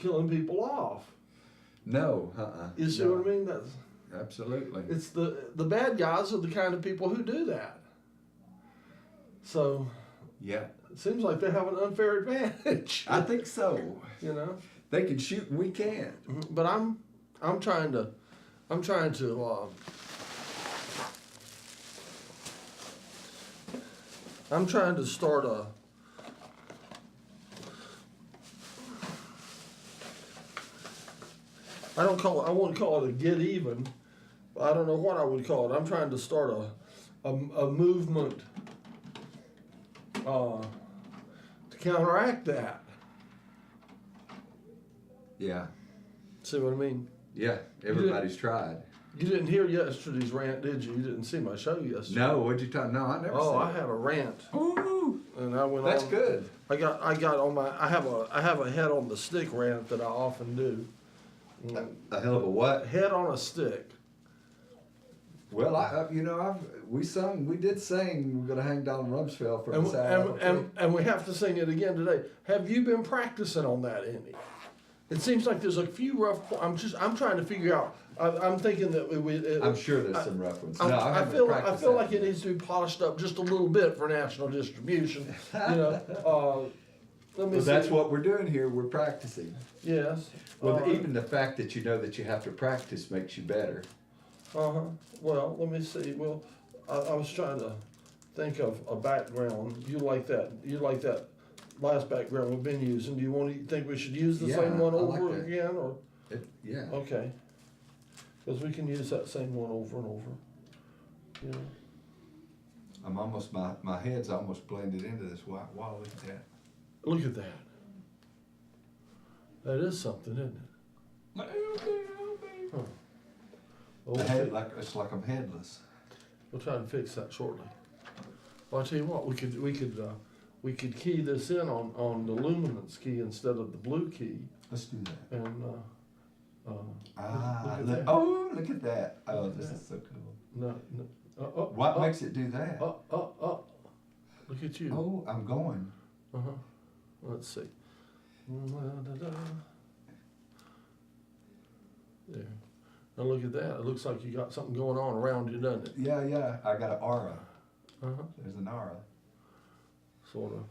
killing people off. No, You see no. what I mean? That's Absolutely. it's the bad guys are the kind of people who do that. So Yeah, it seems like they have an unfair advantage. I think so. You know. They can shoot and we can't. But I'm trying to I'm trying to start a I wouldn't call it a get even. I don't know what I would call it. I'm trying to start a movement to counteract that. Yeah, See what I mean? yeah. Everybody's tried. You didn't hear yesterday's rant, did you? You didn't see my show yesterday. No, what'd you talk? No, I never. Oh, said I had a rant, Ooh, and I went that's on. good. I got on my. I have a head on the stick rant that I often do. A hell of a what? Head on a stick. Well, we did sing. We're gonna hang down Rumsfeld for a second. And we have to sing it again today. Have you been practicing on that any? It seems like there's a few rough. I'm trying to figure out. I'm thinking that I'm sure there's some rough ones. No, I feel like it needs to be polished up just a little bit for national distribution. Let me Well, see. that's what we're doing here. We're practicing. Yes. Well, even the fact that you know that you have to practice makes you better. Well, let me see. Well, I was trying to think of a background. You like that last background we've been using. Do you think we should use the Yeah, same one I like over that. again, or? Yeah. Okay. Because we can use that same one over and over. Yeah. I'm almost my head's almost blended into this white wall. Look at that. Look at that. That is something, isn't it? Huh. Well, It's like I'm headless. we'll try to fix that shortly. Well, I tell you what, we could key this in on the luminance key instead of the blue key, Let's do that. and Look at that. Oh, this is so cool. no. What makes it do that? Look at you. Oh, I'm going. Let's see. There. Now look at that. It looks like you got something going on around you, doesn't it? Yeah. I got an aura. There's an aura. Sort of.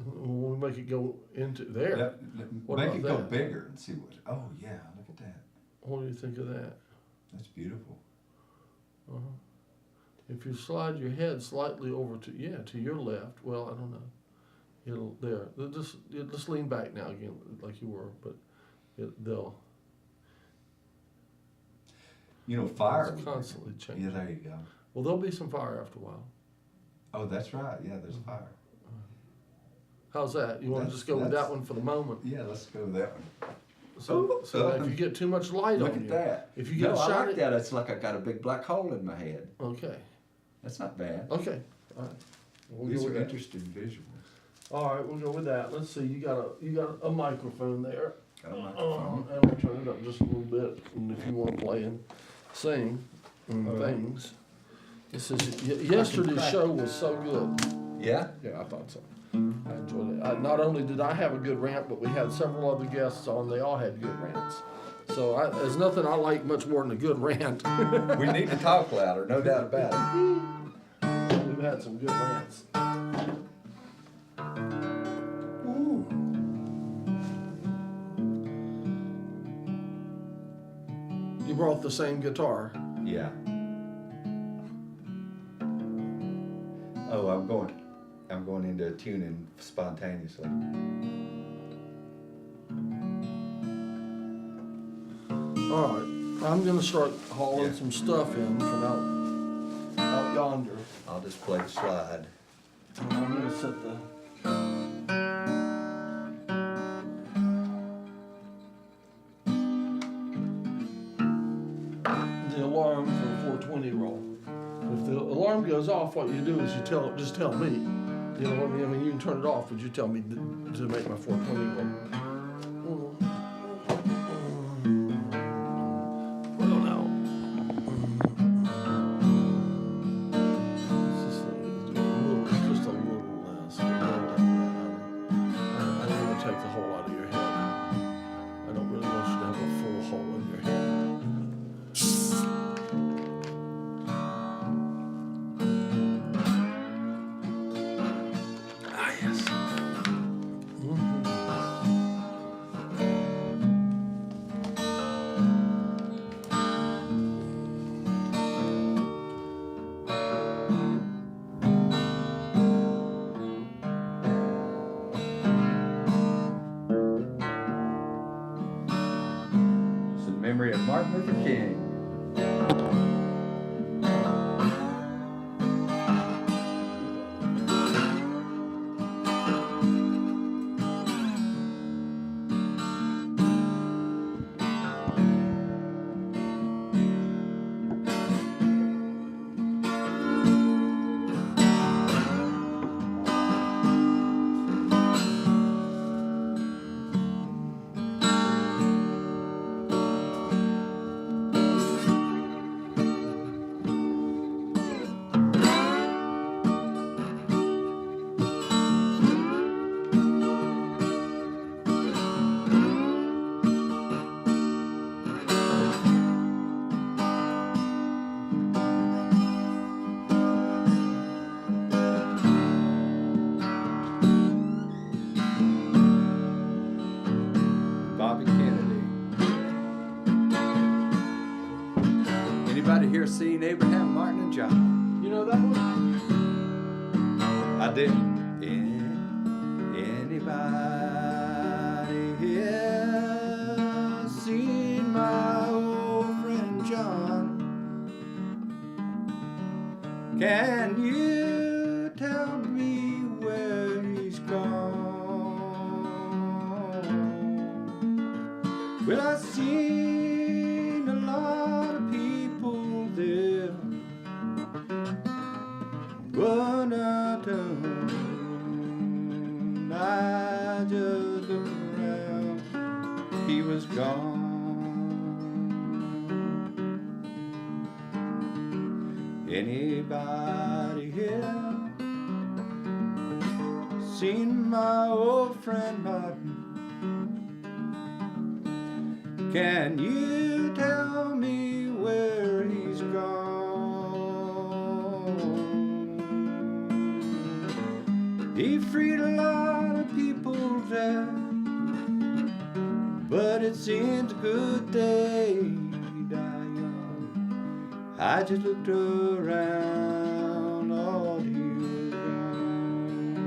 We'll make it go into there. What Make about it go that? bigger and see what. Oh yeah, look at that. What do you think of that? That's beautiful. If you slide your head slightly over to your left, well, I don't know. It'll there. Just lean back now again, like you were, but they'll. Fire. It's constantly changing. Yeah, there you go. Well, there'll be some fire after a while. Oh, that's right. Yeah, there's fire. How's that? You want to just go with that one for the moment? Yeah, let's go with that one. So if you get too much light Look on at you, that. if you get a I shot like that. It's like I got a big black hole in my head. Okay. That's not bad. Okay. All right. We'll These go are with that. interesting visuals. All right, we'll go with that. Let's see. You got a microphone there. Got a microphone. And we'll turn it up just a little bit. And if you want to play and sing and things. This is yesterday's show was so good. Yeah. Yeah, I thought so. I enjoyed it. Not only did I have a good rant, but we had several other guests on. They all had good rants. So there's nothing I like much more than a good rant. We need to talk louder, no doubt about it. We've had some good rants. Ooh. You brought the same guitar. Yeah. Oh, I'm going into tuning spontaneously. All right, I'm gonna start hauling some stuff in from out yonder. I'll just play the slide. And I'm gonna set the alarm for a 420 roll. If the alarm goes off, what you do is just tell me. You know what I mean? I mean, you can turn it off, but you tell me to make my 420 roll. Well, now. Just a little less. I don't want to take the whole out of your head. I don't Martin Luther King. Bobby Kennedy. Anybody here seen Abraham, Martin, and John? You know that one? I did. Anybody here seen my old friend John? Can you tell me where he's gone? Well, I've seen a lot of people there, but I don't. I just looked around, he was gone. Anybody here seen my old friend Martin? Can you tell me where he's gone? He freed a lot of people there, but it seems a good day die young. I just looked around, all he was gone.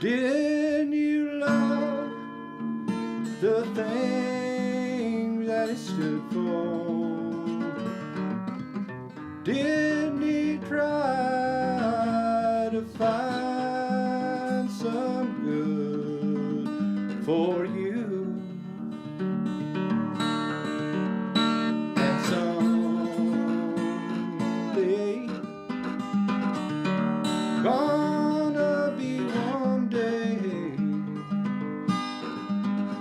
Didn't you love the things that he stood for? Didn't he try to find some good for you? And someday gonna be one day,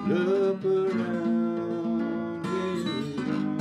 look around, he's gone.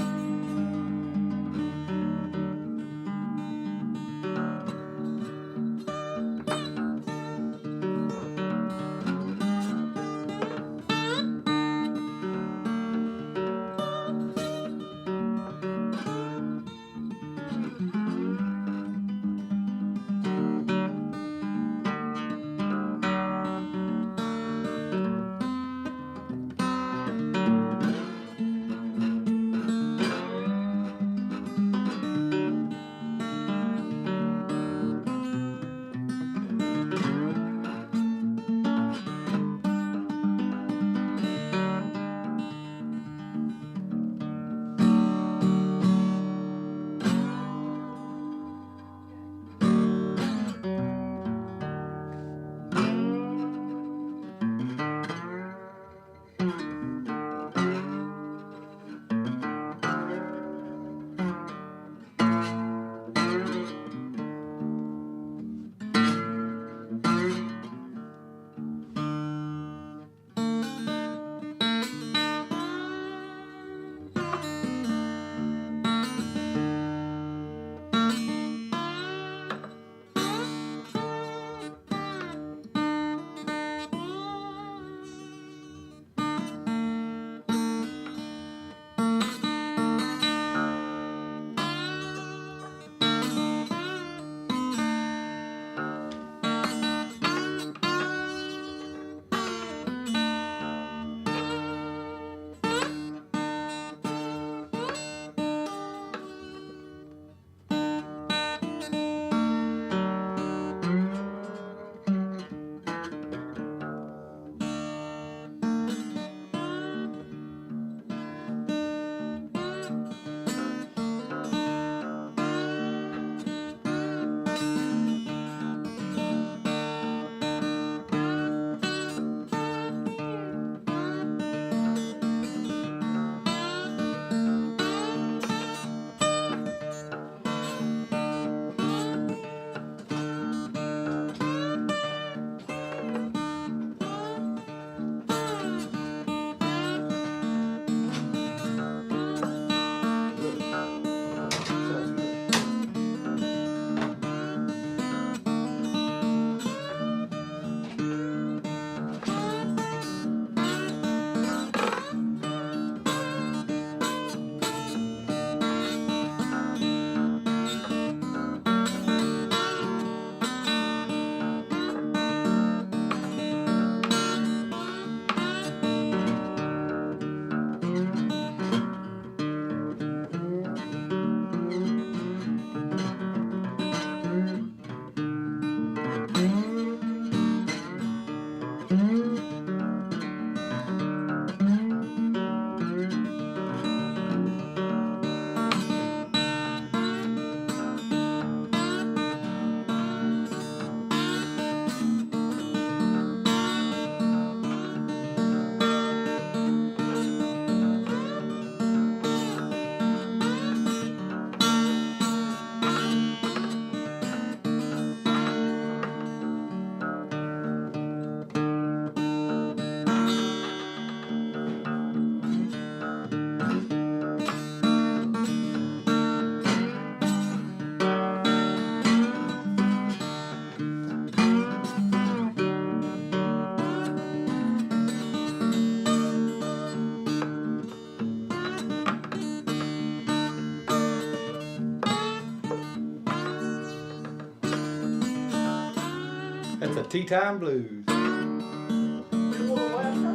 That's a tea time blues. You want Alaska?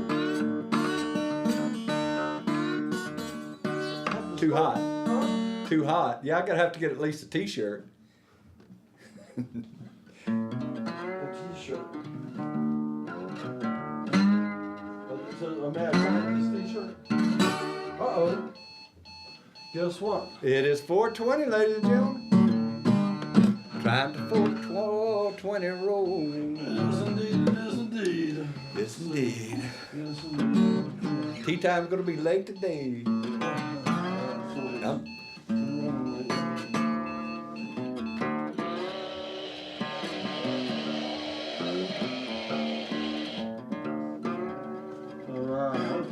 Too hot. Huh? Too hot. Yeah, I gotta have to get at least a t-shirt. A t-shirt. So a Mad Scientist t-shirt. Uh-oh. Guess what? It is 4:20, ladies and gentlemen. Trying to 4:20 roll. Yes, indeed. Yes, indeed. Yes, indeed. Yes, indeed. Tea time's gonna be late today. Absolutely. All right.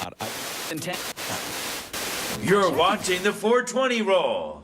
All right, You're watching the 420 roll.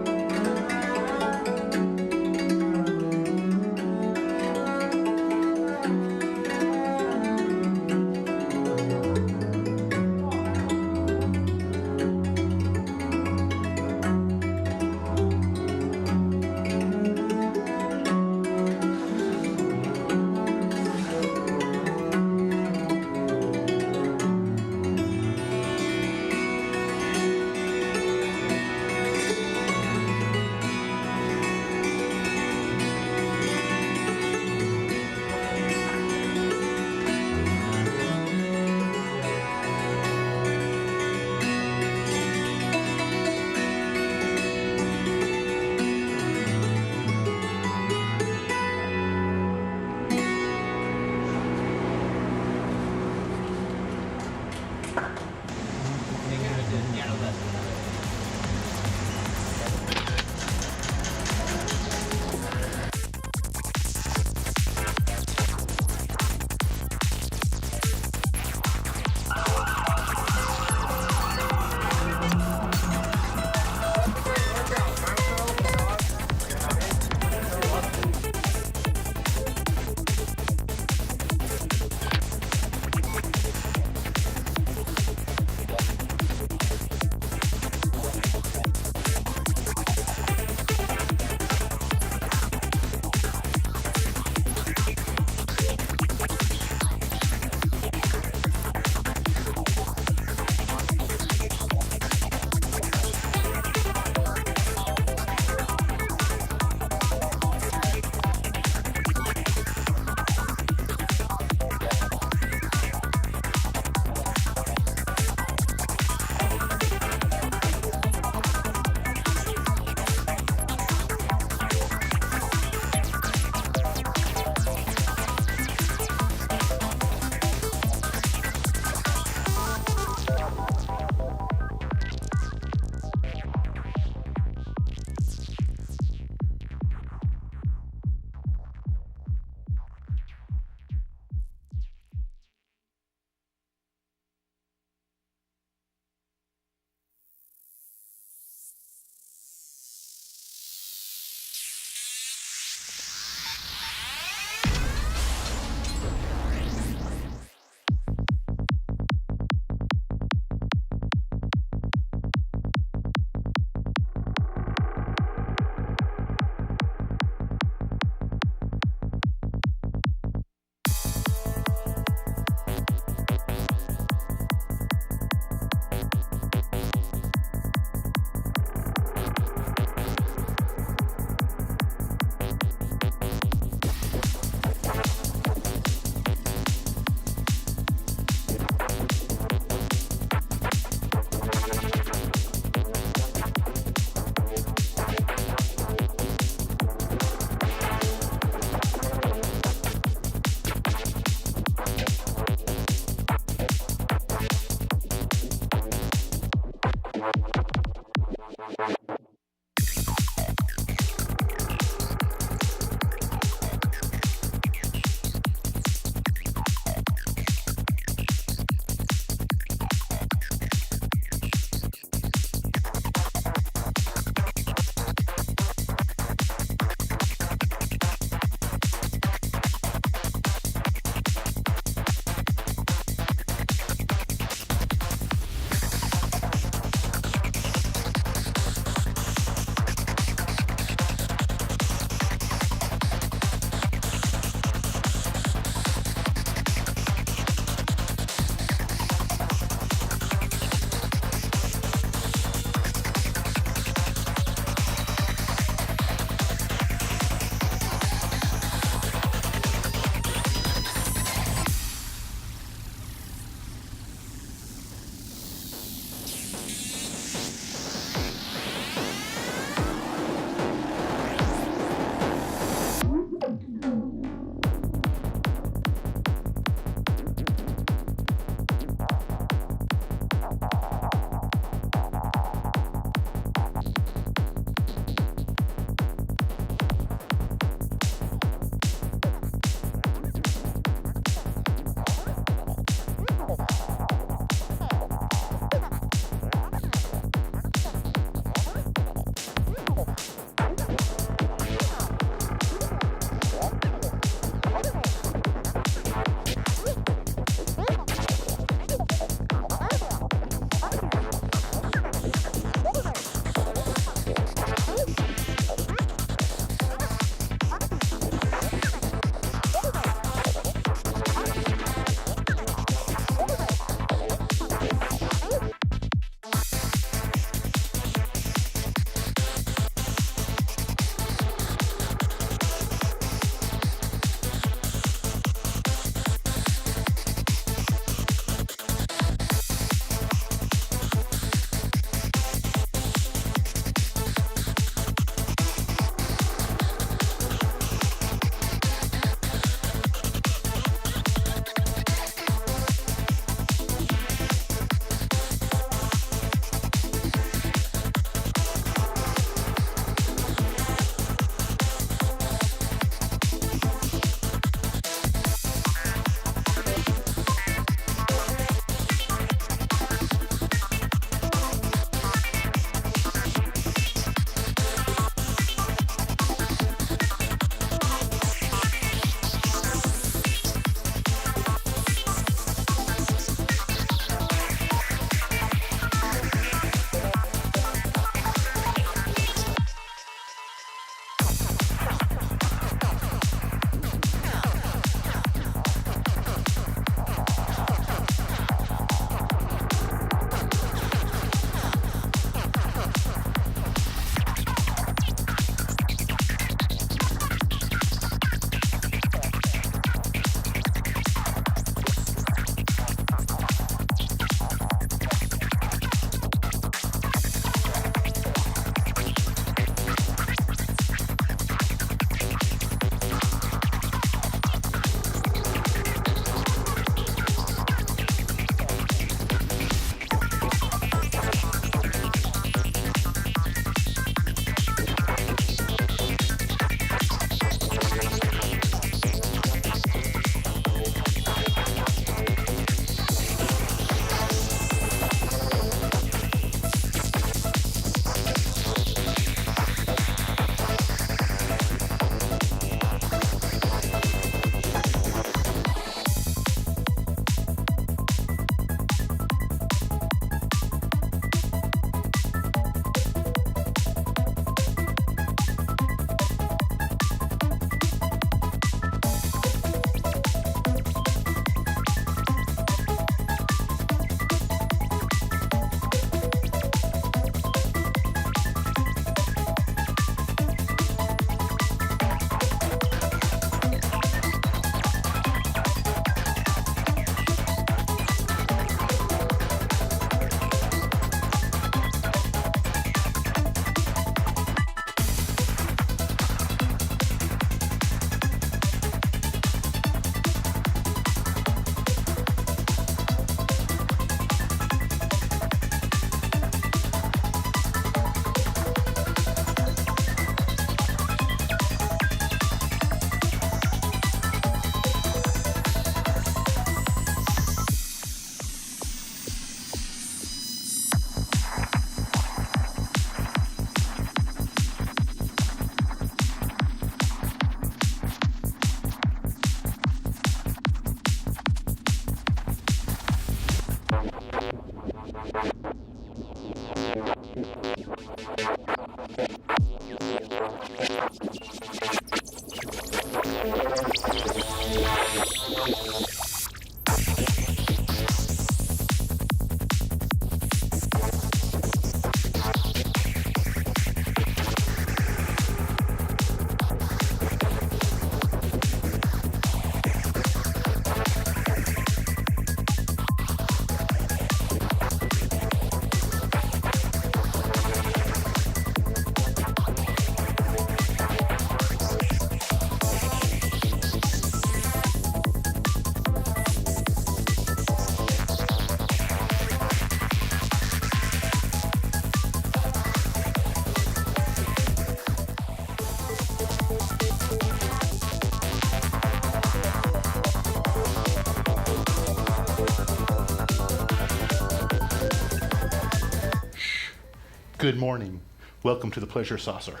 Good morning. Welcome to the Pleasure Saucer.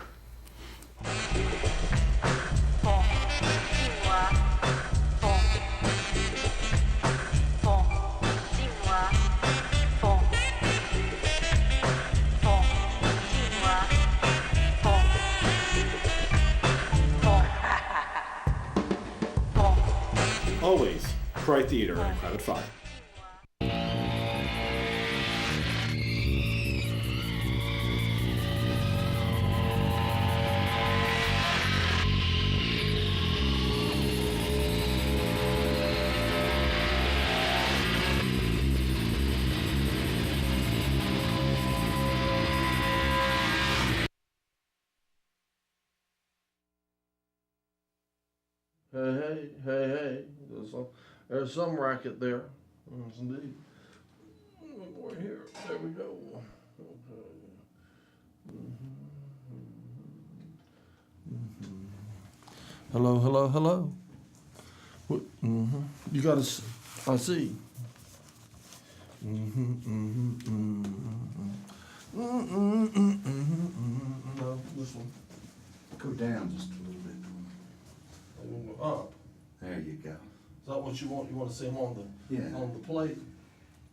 Always Cry Theater and a crowded fire. Hey, there's some racket there. Yes, indeed. We're here. There we go. Okay. Hello. What? You got to, I see. No, this one. Go down just a little bit. I'm gonna go up. There you go. Is that what you want? You want to see them on the Yeah. on the plate?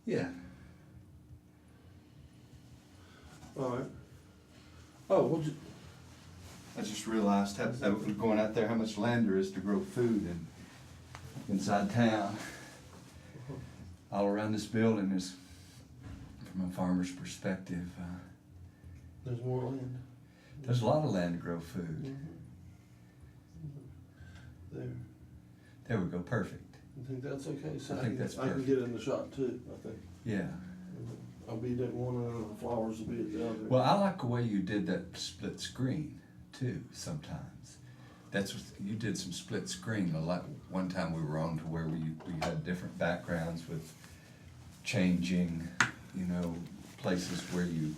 Yeah. All right. Oh, what'd you? I just realized going out there how much land there is to grow food inside town. All around this building is, from a farmer's perspective, There's more land. there's a lot of land to grow food. There. There we go, perfect. You think that's okay? So I think that's I can perfect. get in the shot too, I think. Yeah. I'll be at one end and the flowers will be at the other. Well, I like the way you did that split screen too. Sometimes, that's what, you did some split screen. Like one time we were on to where we had different backgrounds with changing, places where you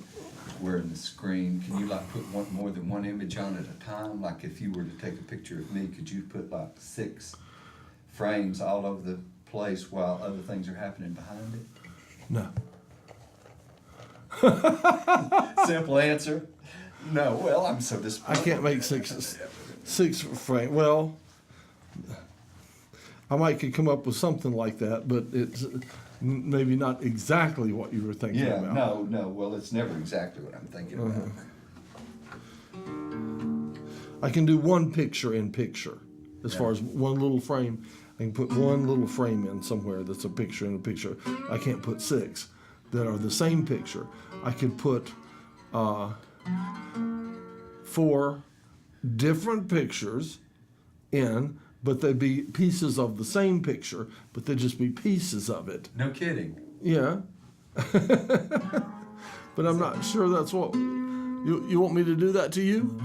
were in the screen. Can you like put more than one image on at a time? Like if you were to take a picture of me, could you put like 6 frames all over the place while other things are happening behind it? No. Simple answer. No. Well, I'm so disappointed. I can't make six frame. Well, I might could come up with something like that, but it's maybe not exactly what you were thinking Yeah, about. no. Well, it's never exactly what I'm thinking about. I can do one picture in picture, as far as one little frame. I can put one little frame in somewhere that's a picture in a picture. I can't put 6 that are the same picture. I could put 4 different pictures in, but they'd be pieces of the same picture, but they'd just be pieces of it. No kidding. Yeah. But I'm not sure that's what you want me to do that to you?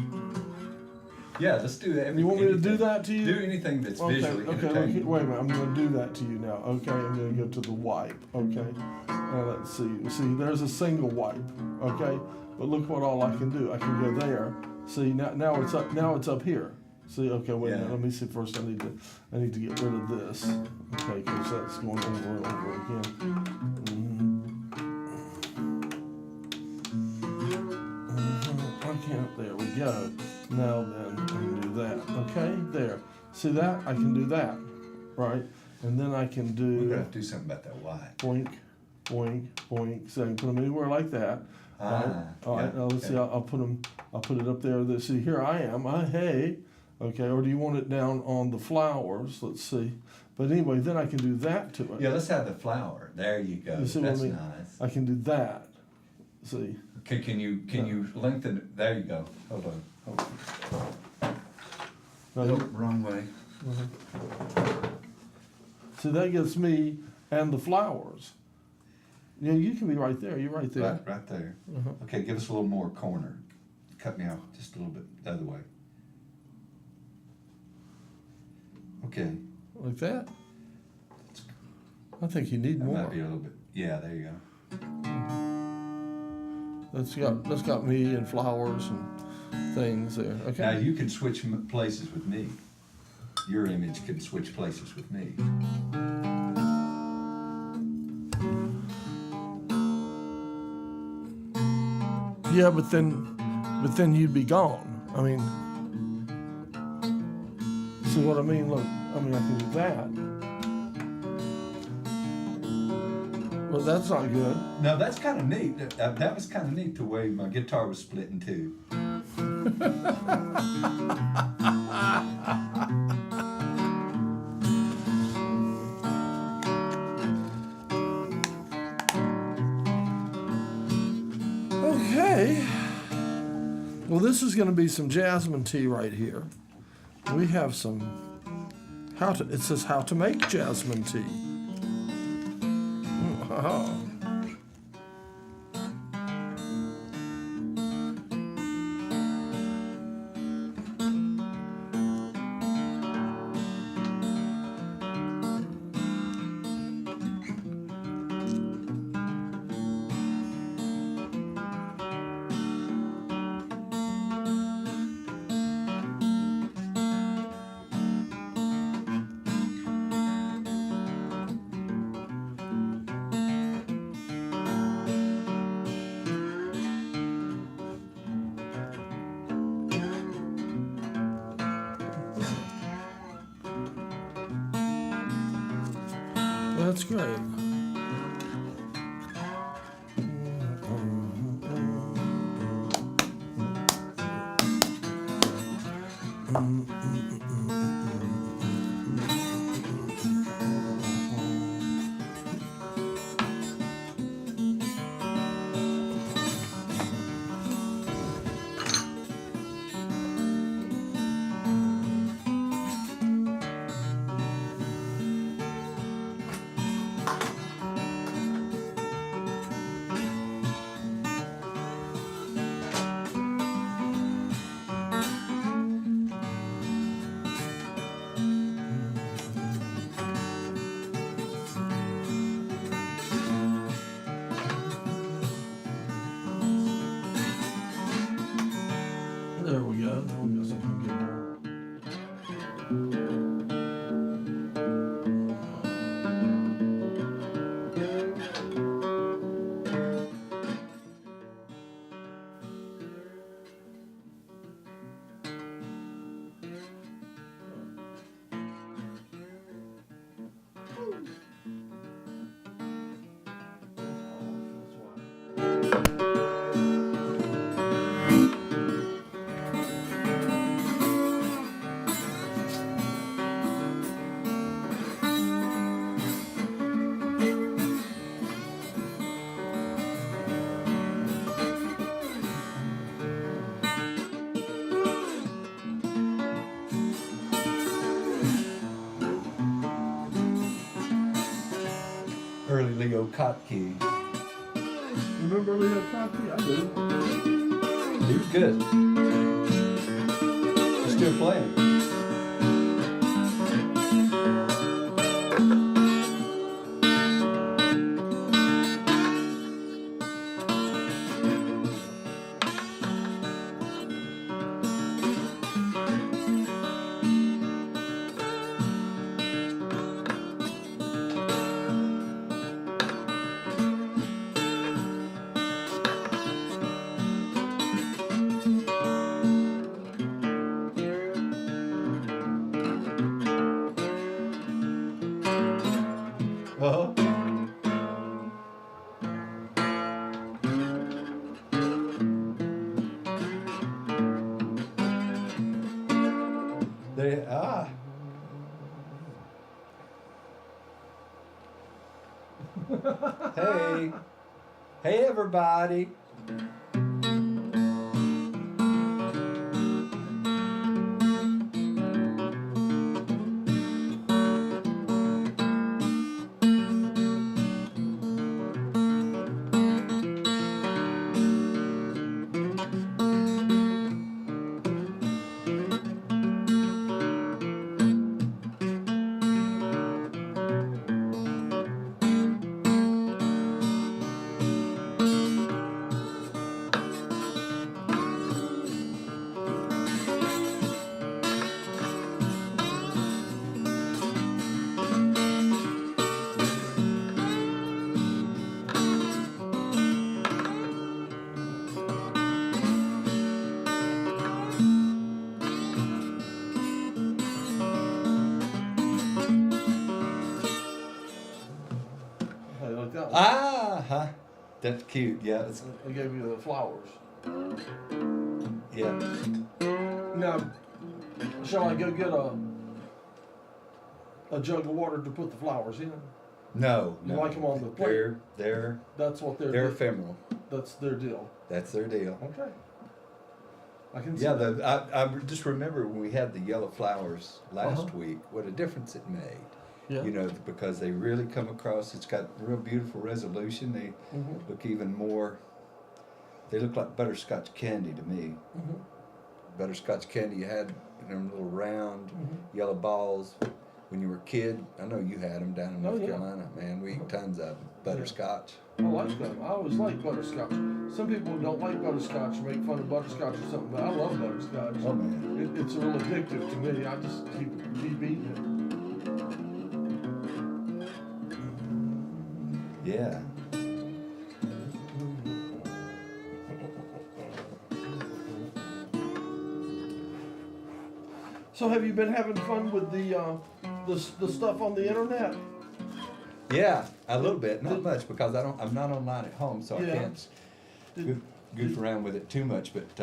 Yeah, let's do that. You want me to do that to you? Do anything that's visually entertaining. Wait a minute. I'm going to do that to you now. Okay, I'm going to go to the wipe. Okay. Now let's see. See, there's a single wipe. Okay, but look what all I can do. I can go there. See, now it's up. Now it's up here. See, okay. Wait a minute. Let me see first. I need to get rid of this. Okay, because that's going over and over again. I can't. There we go. Now then, I can do that. Okay, there. See that? I can do that, right? And then I can do. We're gonna have to do something about that white. Blink. boink, boink. So I can put them anywhere like that. All right. All right. Yeah, Now let's see. okay. I'll put them. I'll put it up there. Let's see. Here I am. Hey. Okay. Or do you want it down on the flowers? Let's see. But anyway, then I can do that to it. Yeah, let's have the flower. There you go. You see what I That's mean? nice. I can do that. See. Okay, can you lengthen it? There you go. Hold on. Now, Nope, wrong way. see, that gets me and the flowers. Yeah, you can be right there. You're right there. Right there. Uh-huh. Okay, give us a little more corner. Cut me off just a little bit the other way. Okay. Like that. I think you need That more. might be a little bit. Yeah, there you go. That's got me and flowers and things there. Okay. Now you can switch places with me. Your image can switch places with me. Yeah, but then you'd be gone. I mean, see what I mean? Look, I mean, I can do that. Well, that's not good. No, that's kind of neat. That was kind of neat the way my guitar was split in two. Okay. Well, this is going to be some jasmine tea right here. We have some it says how to make jasmine tea. Oh. That's great. There we go. Now we got something good. Early Leo Kottke. Remember Leo Kottke? I do. He was good. He's still playing. Hey. Hey, everybody. Hey, like that one. Ah-huh. That's cute. Yeah, it's, I gave you the flowers. yeah. Now, shall I go get a jug of water to put the flowers in? No, You no. like 'em on the plate? They're That's what they're they're. ephemeral. That's their deal. That's their deal. Okay. I can see Yeah, that. I just remember when we had the yellow flowers last Uh-huh. week, what a difference it made. Yeah. You know, because they really come across, it's got real beautiful resolution. They Mhm. look even more, they look like butterscotch candy to me. Mhm. Butterscotch candy you had in them little round Mhm. yellow balls when you were a kid. I know you had them down in Oh, North yeah. Carolina. Man, we eat tons of them. Butterscotch. I like them. I always like butterscotch. Some people don't like butterscotch or make fun of butterscotch or something, but I love butterscotch. Oh, man. It's real addictive to me. I just keep eating it. Yeah. So have you been having fun with the stuff on the internet? Yeah, a little bit, not much, because I'm not online at home, so I Yeah. can't Did, goof around with it too much. But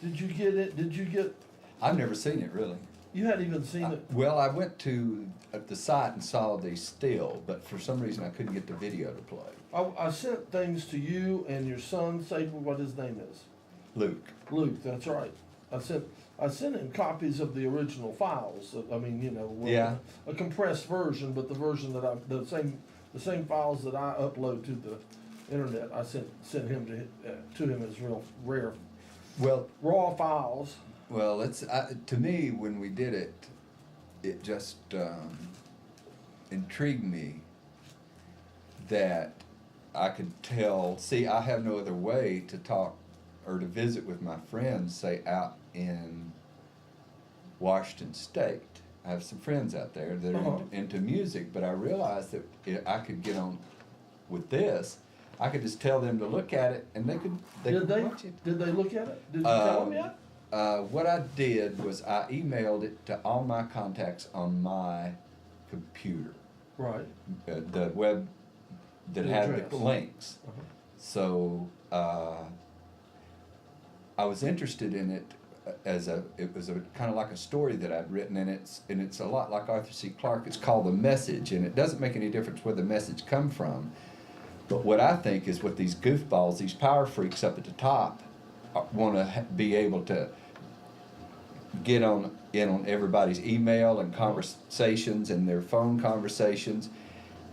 did you get it? Did you get? I've never seen it really. You hadn't even seen it. Well, I went to the site and saw the still, but for some reason I couldn't get the video to play. I sent things to you and your son. Say what his name is. Luke. Luke. That's right. I sent him copies of the original files. I mean, you know, Yeah. a compressed version, but the version that the same files that I upload to the internet. I sent him to him as real rare Well, raw files. well, to me when we did it, it just intrigued me that I could tell. See, I have no other way to talk or to visit with my friends, say out in Washington State. I have some friends out there that are Uh-huh. into music, but I realized that I could get on with this. I could just tell them to look at it, and they could watch it. Did they look at it? Did you tell them yet? What I did was I emailed it to all my contacts on my computer, Right. the web that The had address. the links. Uh-huh. So I was interested in it it was a kind of like a story that I'd written, and it's a lot like Arthur C. Clarke. It's called The Message, and it doesn't make any difference where the message come from. But what I think is what these goofballs, these power freaks up at the top, want to be able to get in on everybody's email and conversations and their phone conversations,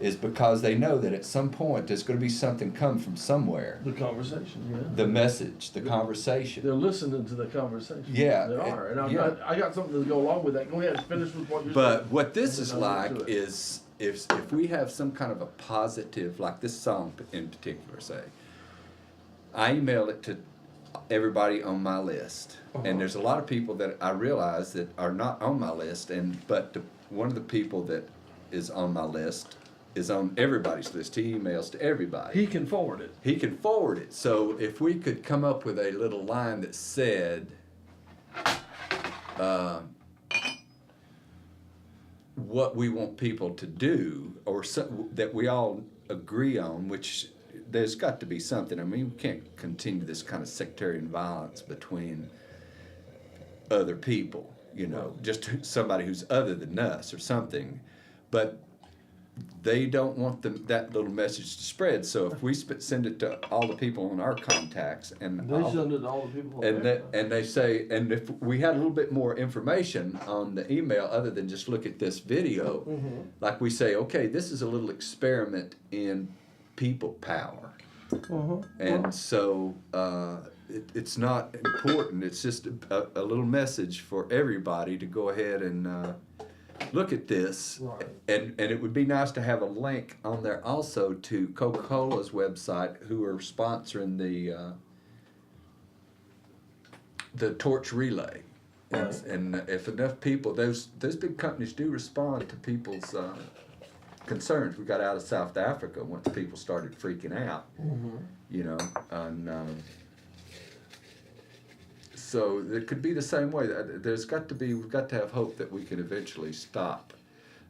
is because they know that at some point there's going to be something come from somewhere. The conversation, yeah. The message, the conversation. They're listening to the conversation. Yeah, They are. And yeah. I got something to go along with that. Go ahead and finish with what you're But saying. what this And is then I'll get like to it. is if we have some kind of a positive, like this song in particular, say, I email it to everybody on my list, Uh-huh. and there's a lot of people that I realize that are not on my list, but one of the people that is on my list is on everybody's list. He emails to everybody. He can forward it. He can forward it. So if we could come up with a little line that said, what we want people to do, or that we all agree on, which there's got to be something. I mean, we can't continue this kind of sectarian violence between other people, you know, just somebody who's other than us or something. But they don't want that little message to spread. So if we send it to all the people in our contacts and They send it to all the people. and they say, and if we had a little bit more information on the email other than just look at this video, like we say, okay, this is a little experiment in people power. And so it's not important. It's just a little message for everybody to go ahead and look at this. Right. And it would be nice to have a link on there also to Coca-Cola's website, who are sponsoring the torch relay. And if enough people, those big companies do respond to people's concerns. We got out of South Africa once people started freaking out, you know, and so it could be the same way. We've got to have hope that we can eventually stop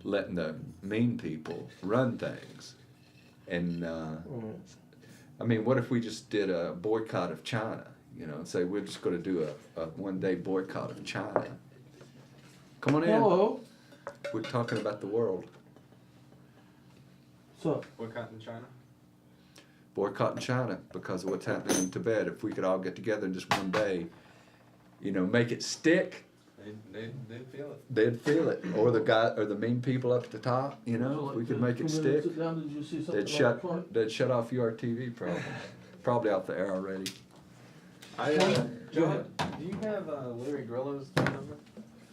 letting the mean people run things. And I mean, what if we just did a boycott of China, you know, and say we're just going to do a one-day boycott of China? Come on in. Hello. We're talking about the world. So, Boycotting China? Boycotting China because of what's happening in Tibet. If we could all get together in just one day, you know, make it stick, They'd feel it. they'd feel it. Or the mean people up at the top, you know, if we could make it stick, Sit down, did you see something they'd shut off your TV probably. Probably off the air already. John, do you have Larry Grillo's phone number?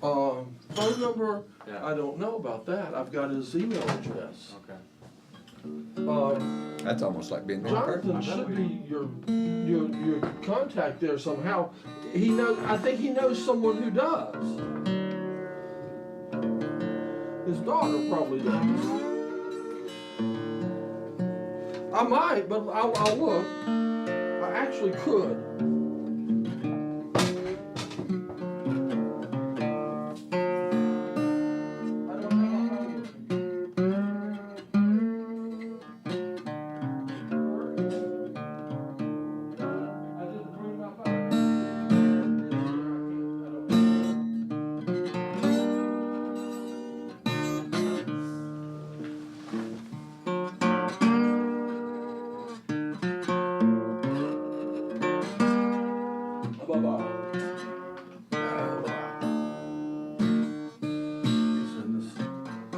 Phone number, Yeah. I don't know about that. I've got his email address. Okay. That's almost like being there in person. Jonathan should be your contact there somehow. He knows. I think he knows someone who does. His daughter probably does. I might, but I'll look. I actually could.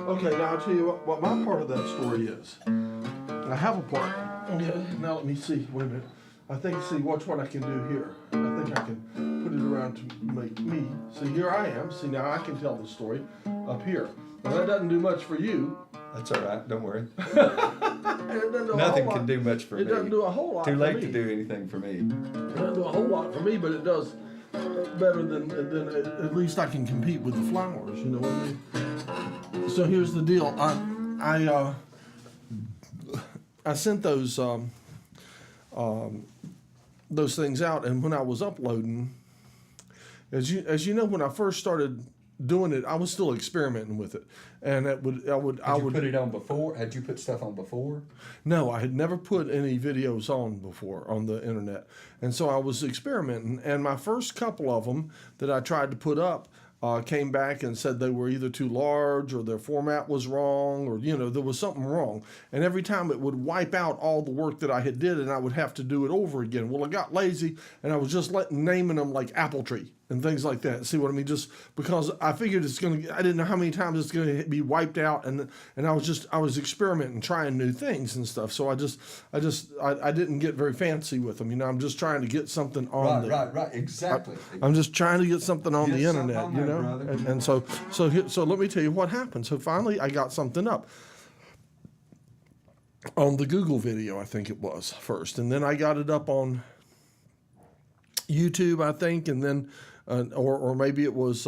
Okay, now I'll tell you what my part of that story is. I have a part. Okay, now let me see. Wait a minute. I think, see, watch what I can do here. I think I can put it around to make me. See, here I am. See, now I can tell the story up here. Now, that doesn't do much for you. That's all right. Don't worry. It doesn't do a Nothing whole can lot. do much for me. It doesn't do a whole lot Too for late me. to do anything for me. It doesn't do a whole lot for me, but it does better than at least I can compete with the flowers. You know what I mean? So here's the deal. I sent those things out, and when I was uploading, as you know, when I first started doing it, I was still experimenting with it, and I would Put it on before? Had you put stuff on before? No, I had never put any videos on before on the internet. And so I was experimenting. And my first couple of them that I tried to put up came back and said they were either too large or their format was wrong, or, you know, there was something wrong. And every time it would wipe out all the work that I had did, and I would have to do it over again. Well, I got lazy, and I was just naming them like apple tree and things like that. See what I mean? Just because I figured I didn't know how many times it's going to be wiped out, and I was experimenting, trying new things and stuff. So I didn't get very fancy with them. You know, I'm just trying to get something on Right, exactly. I'm just trying to get something on the Get something internet, on you there, know? brother. And so let me tell you what happened. So finally I got something up on the Google video, I think it was first. And then I got it up on YouTube, I think, and then or maybe it was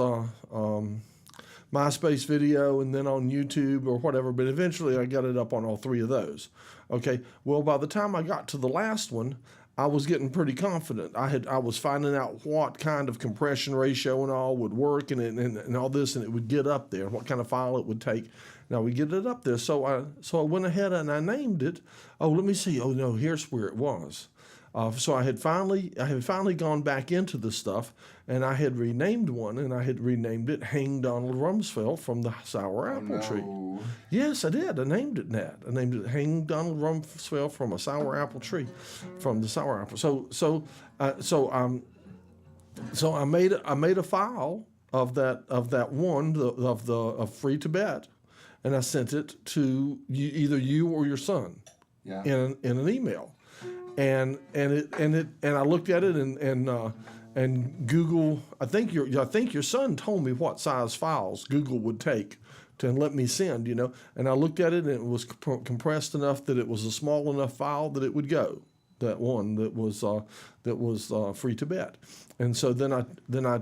MySpace video and then on YouTube or whatever, but eventually I got it up on all three of those. Okay, well, by the time I got to the last one, I was getting pretty confident. I was finding out what kind of compression ratio and all would work and all this, and it would get up there, what kind of file it would take. Now we get it up there. So I went ahead and I named it. Oh, let me see. Oh no, here's where it was. So I had finally gone back into the stuff, and I had renamed one, and I had renamed it Hang Donald Rumsfeld from the Sour Apple Tree. No. Yes, I did. I named it that. I named it Hang Donald Rumsfeld from a Sour Apple Tree, from the Sour Apple. So I made a file of that one of Free Tibet, and I sent it to either you or your son Yeah. in an email, and I looked at it and Google. I think your son told me what size files Google would take to let me send. And I looked at it, and it was compressed enough that it was a small enough file that it would go. That one that was Free Tibet, and so then I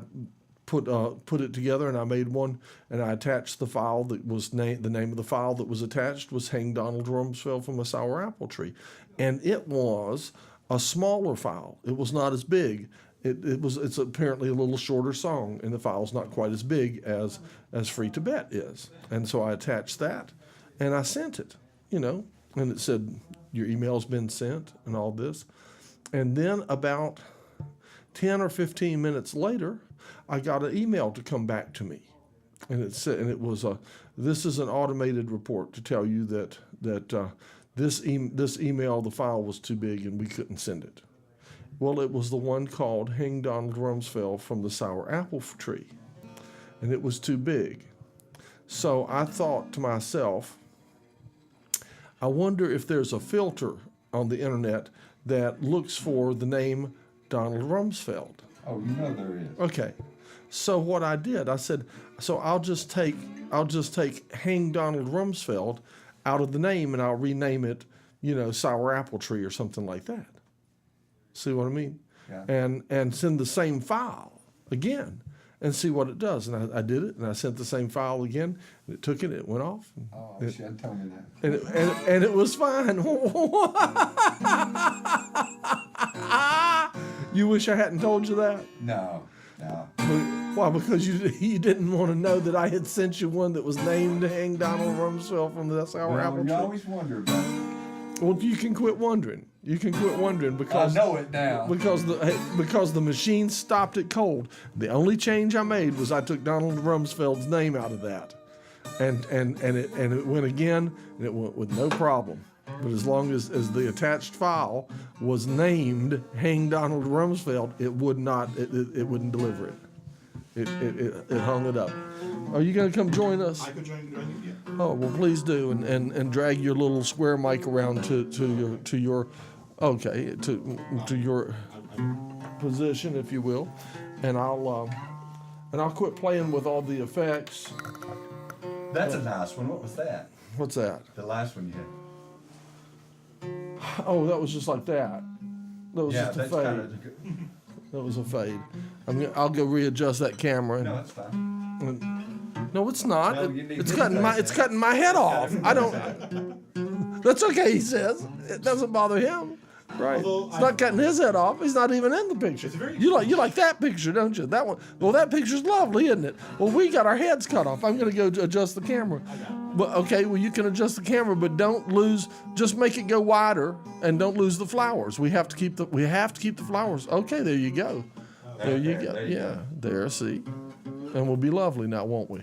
put it together, and I made one, and I attached the file that was the name of the file that was attached was Hang Donald Rumsfeld from a Sour Apple Tree, and it was a smaller file. It was not as big. It's apparently a little shorter song, and the file's not quite as big as Free Tibet is, and so I attached that, and I sent it, and it said your email's been sent and all this, and then about 10 or 15 minutes later, I got an email to come back to me, and it said, and it was this is an automated report to tell you that this email, the file was too big and we couldn't send it. Well, it was the one called Hang Donald Rumsfeld from the Sour Apple Tree, and it was too big. So I thought to myself, I wonder if there's a filter on the internet that looks for the name Donald Rumsfeld. Oh, there is. Okay, so what I did, I said, so I'll just take Hang Donald Rumsfeld out of the name, and I'll rename it, Sour Apple Tree or something like that. See what I mean? Yeah. And send the same file again and see what it does. And I did it, and I sent the same file again, and it took it, it went off. Oh, you should tell me that. And it was fine. You wish I hadn't told you that? No. Why? Because you didn't want to know that I had sent you one that was named Hang Donald Rumsfeld from the Sour Apple Tree. You always wonder about it. Well, you can quit wondering. Because I know it now. Because the machine stopped it cold. The only change I made was I took Donald Rumsfeld's name out of that, and it went again, and it went with no problem. But as long as the attached file was named Hang Donald Rumsfeld, it wouldn't deliver it. It hung it up. Are you going to come join us? I could join you, yeah. Oh, well, please do, and drag your little square mic around to your position, if you will, and I'll quit playing with all the effects. That's a nice one. What was that? What's that? The last one you had. Oh, that was just like that. That was just a that's fade. kind of good. That was a fade. I'll go readjust that camera. No, that's fine. No, it's not. No, you need It's to cutting my head off. I don't. That's okay, he says. It doesn't bother him. Right. Although It's not cutting his head off. He's not even in the picture. It's very You like that picture, don't you? That one. Well, that picture's lovely, isn't it? Well, we got our heads cut off. I'm going to go adjust the camera. But okay, well, you can adjust the camera, but don't lose. Just make it go wider, and don't lose the flowers. We have to keep the flowers. Okay, there you go. There you go. There you Yeah, there. See, and we'll be lovely now, won't we?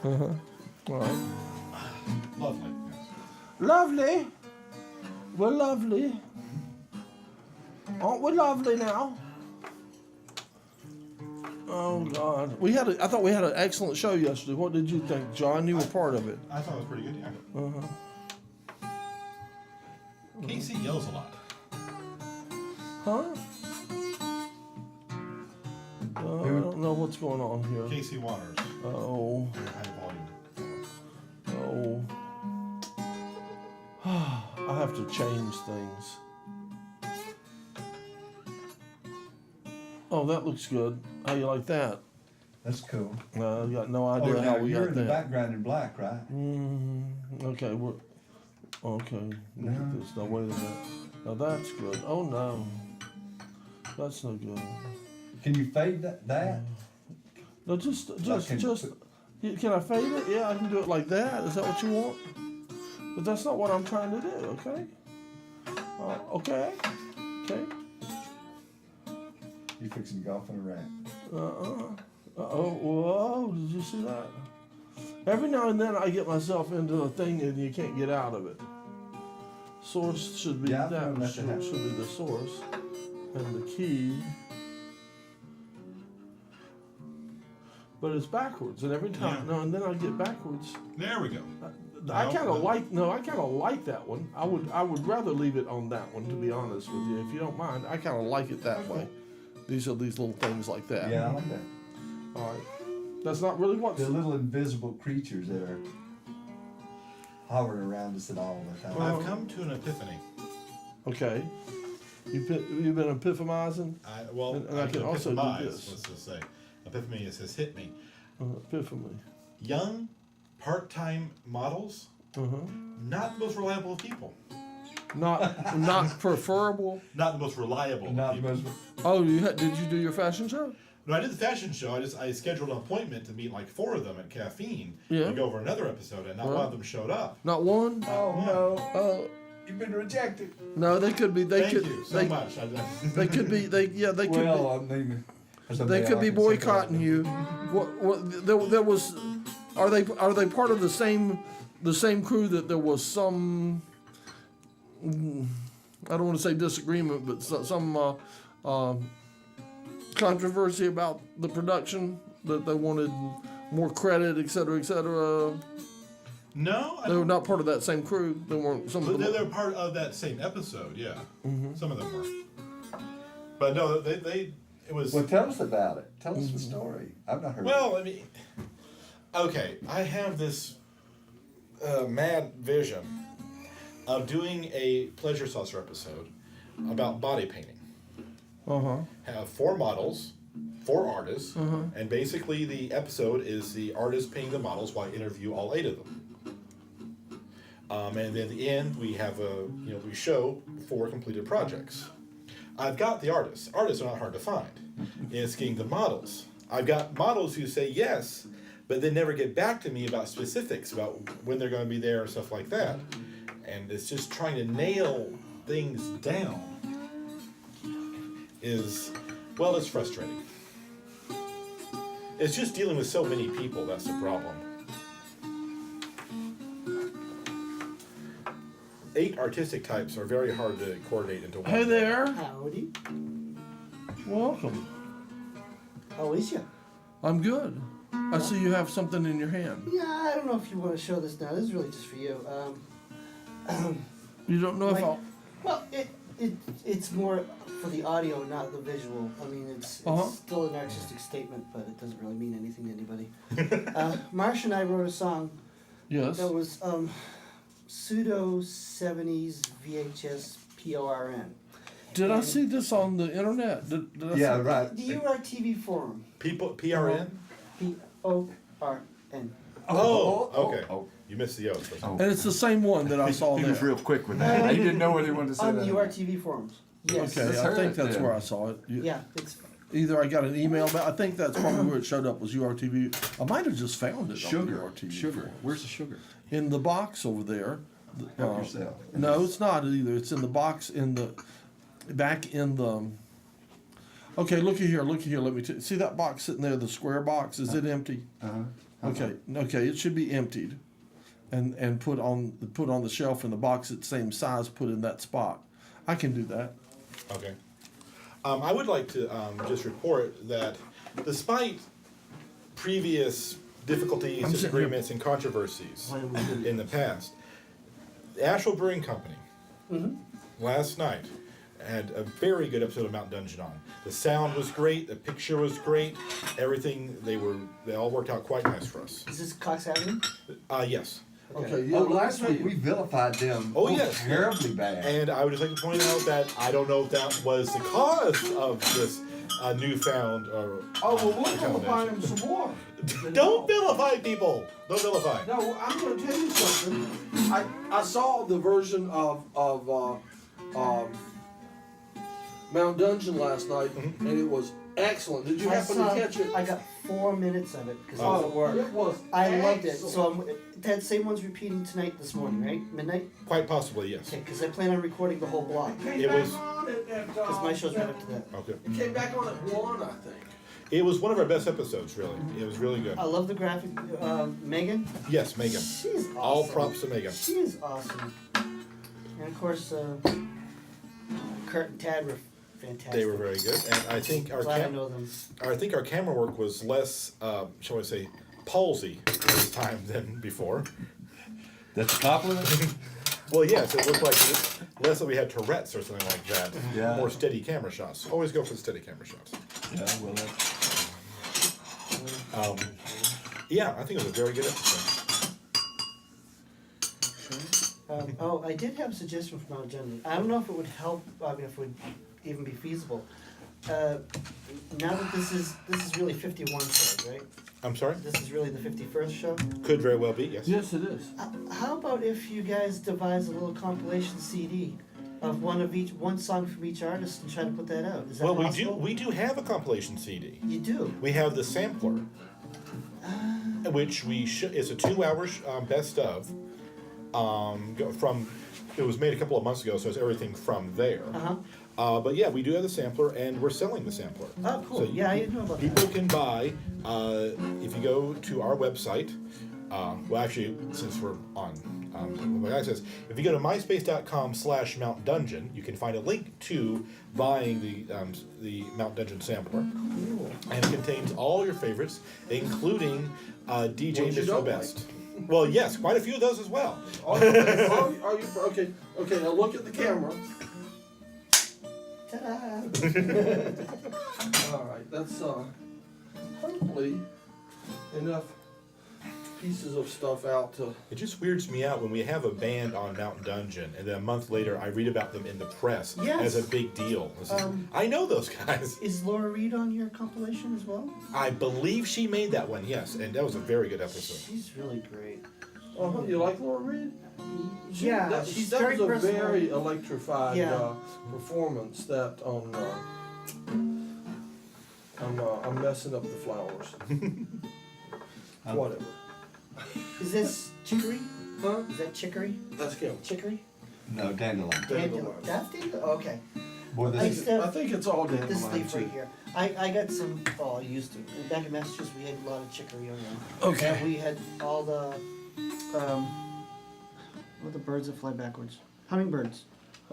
All right. Lovely. Yes. Lovely. We're lovely. Aren't we lovely now? Oh God, I thought we had an excellent show yesterday. What did you think, John? You were part of it. I thought it was pretty good, yeah. Casey yells a lot. Huh? I don't know what's going on here. Casey Waters. Oh, Very high volume. I have to change things. Oh, that looks good. How you like that? That's cool. I got no Oh, idea how now we you're got in the that. background in black, right? Okay, okay. Look at this. Now wait a minute. Now that's good. Oh no, that's no good. Can you fade that? No, just. can- Can I fade it? Yeah, I can do it like that. Is that what you want? But that's not what I'm trying to do. Okay. Okay. Okay. You fixing to golf in a rat? Whoa, did you see that? Every now and then I get myself into a thing and you can't get out of it. Source should be Yeah, I've that known that to should happen. be the source. And the key. But it's backwards, and every time Yeah. now and then I get backwards. There we go. I kind of No. like I kind of like that one. I would rather leave it on that one, to be honest with you, if you don't mind. I kind of like it that way. These are these little things like that. Yeah, I like that. All right. That's not really what's. The little invisible creatures that are hovering around us at all the time. I've come to an epiphany. Okay. You've been epiphemizing. Well, And I can also do epiphanize, this. let's just say. Epiphany has hit me. Epiphany. Young, part-time models, not the most reliable of people. Not preferable. Not the most reliable of people. Oh, did you do your fashion show? No, I did the fashion show. I scheduled an appointment to meet like 4 of them at Caffeine Yeah. to go over another episode, and not one of them showed up. Not one. Oh no, Oh you've been rejected. no, they could be. They Thank could. you so they, much. They could be. They could be. Well, I mean, They could be boycotting you. What there was? Are they part of the same crew that there was some? I don't want to say disagreement, but some controversy about the production, that they wanted more credit, et cetera, et cetera. No, I They were don't. not part of that same crew. They weren't. Some But of them. they're part of that same episode, yeah. Some of them were. But no, they it was. Well, tell us about it. Tell us the story. I've not heard. Well, I mean, okay, I have this mad vision of doing a Pleasure Saucer episode about body painting. Have 4 models, 4 artists, and basically the episode is the artists painting the models while I interview all 8 of them. And then at the end we have we show 4 completed projects. I've got the artists. Artists are not hard to find. It's getting the models. I've got models who say yes, but they never get back to me about specifics, about when they're going to be there and stuff like that. And it's just trying to nail things down it's frustrating. It's just dealing with so many people, that's the problem. 8 artistic types are very hard to coordinate into one. Hey there. Howdy. Welcome. How is ya? I'm good. I see you have something in your hand. Yeah, I don't know if you want to show this now. This is really just for you. You don't know if Like- I'll. Well, it's more for the audio, not the visual. I mean, it's still an artistic statement, but it doesn't really mean anything to anybody. Marsha and I wrote a song Yes. that was pseudo 70s VHS PORN. Did I see this on the internet? Did I Yeah, see- right. The URTV forum. People, PRN? PORN. Oh, okay. You missed the O. And it's the same one that I saw He there. was real quick with that. He didn't know whether he wanted to say On that. the URTV forums. Yes. Okay, Let's I hear think it that's then. where I saw it. Yeah, it's Either I got an email, but I think that's probably where it showed up was URTV. I might have just found it on Sugar. URTV. Sugar. forums. Where's the sugar? In the box over there. Help yourself. No, it's not either. It's in the box back in the. Okay, looky here. Let me see that box sitting there. The square box. Is it empty? Okay. It should be emptied, and put on the shelf in the box at the same size. Put in that spot. I can do that. Okay. I would like to just report that despite previous difficulties, I'm sitting disagreements, and controversies Why don't we do in the past, the Asheville Brewing Company last night had a very good episode of Mount Dungeon on. The sound was great, the picture was great, everything, they all worked out quite nice for us. Is this Cox Avenue? Yes. Okay. Oh, last week we vilified them. Oh, yes. Terribly bad. And I would just like to point out that I don't know if that was the cause of this newfound Oh well, we'll go find him some more. Don't vilify people! Don't vilify. No, I'm going to tell you something. I saw the version of Mount Dungeon last night, and it was excellent. Did you happen to catch it? I got 4 minutes of it because I was at work. It was. I loved it. excellent. So that same one's repeating tonight, this morning, right? Midnight? Quite possibly, yes. Okay, because I plan on recording the whole block. It was on at Because my show's right up to that. Okay. It came back on at 1, I think. It was one of our best episodes, really. It was really good. I love the graphic. Megan. Yes, Megan. She's awesome. All props to Megan. She is awesome. And of course, Kurt and Tad were fantastic. They were very good, and I think our Glad I know them. camera work was less, shall we say, palsy this time than before. That's a compliment? Well, yes, it looked like less that we had Tourette's or something like that. Yeah. More steady camera shots. Always go for the steady camera shots. Yeah, well, Yeah, I think it was a very good episode. I did have a suggestion from our agenda. I don't know if it would help. I mean, if it would even be feasible. Now that this is really 51 shows, right? I'm sorry? This is really the 51st show. Could very well be, yes. Yes, it is. How about if you guys devise a little compilation CD of one song from each artist and try to put that out? Is that Well, possible? we do have a compilation CD. You do. We have the sampler, which it's a 2-hour best of. It was made a couple of months ago, so it's everything from there. But yeah, we do have the sampler, and we're selling the sampler. Oh, cool. So Yeah, I didn't know about people that. can buy, if you go to our website, well actually, since we're on, the guy says, if you go to myspace.com/Mount Dungeon, you can find a link to buying the Mount Dungeon sampler. Cool. And it contains all your favorites, including DJ Ones you Mr. don't Best. Well, yes, quite a few of those as well. Okay, now look at the camera. Ta-da! All right, that's hopefully enough pieces of stuff out to. It just weirds me out when we have a band on Mountain Dungeon, and then a month later I read about them in the press Yes. as a big deal. I know those guys. Is Laura Reed on your compilation as well? I believe she made that one, yes, and that was a very good episode. She's really great. You like Laura Reed? Yeah, that, she's that very was a personal. very electrified Yeah. performance. That on. I'm messing up the flowers. Whatever. Is this chicory? Huh? Is that chicory? That's Kim. Chicory? no, dandelion. Dandelion. That's dandelion? Okay. Boy, I this used to I think it's all dandelion. this leaf too. right here. I got some, I used to. Back in Massachusetts, we had a lot of chicory around. Okay. And we had all the, what are the birds that fly backwards? Hummingbirds.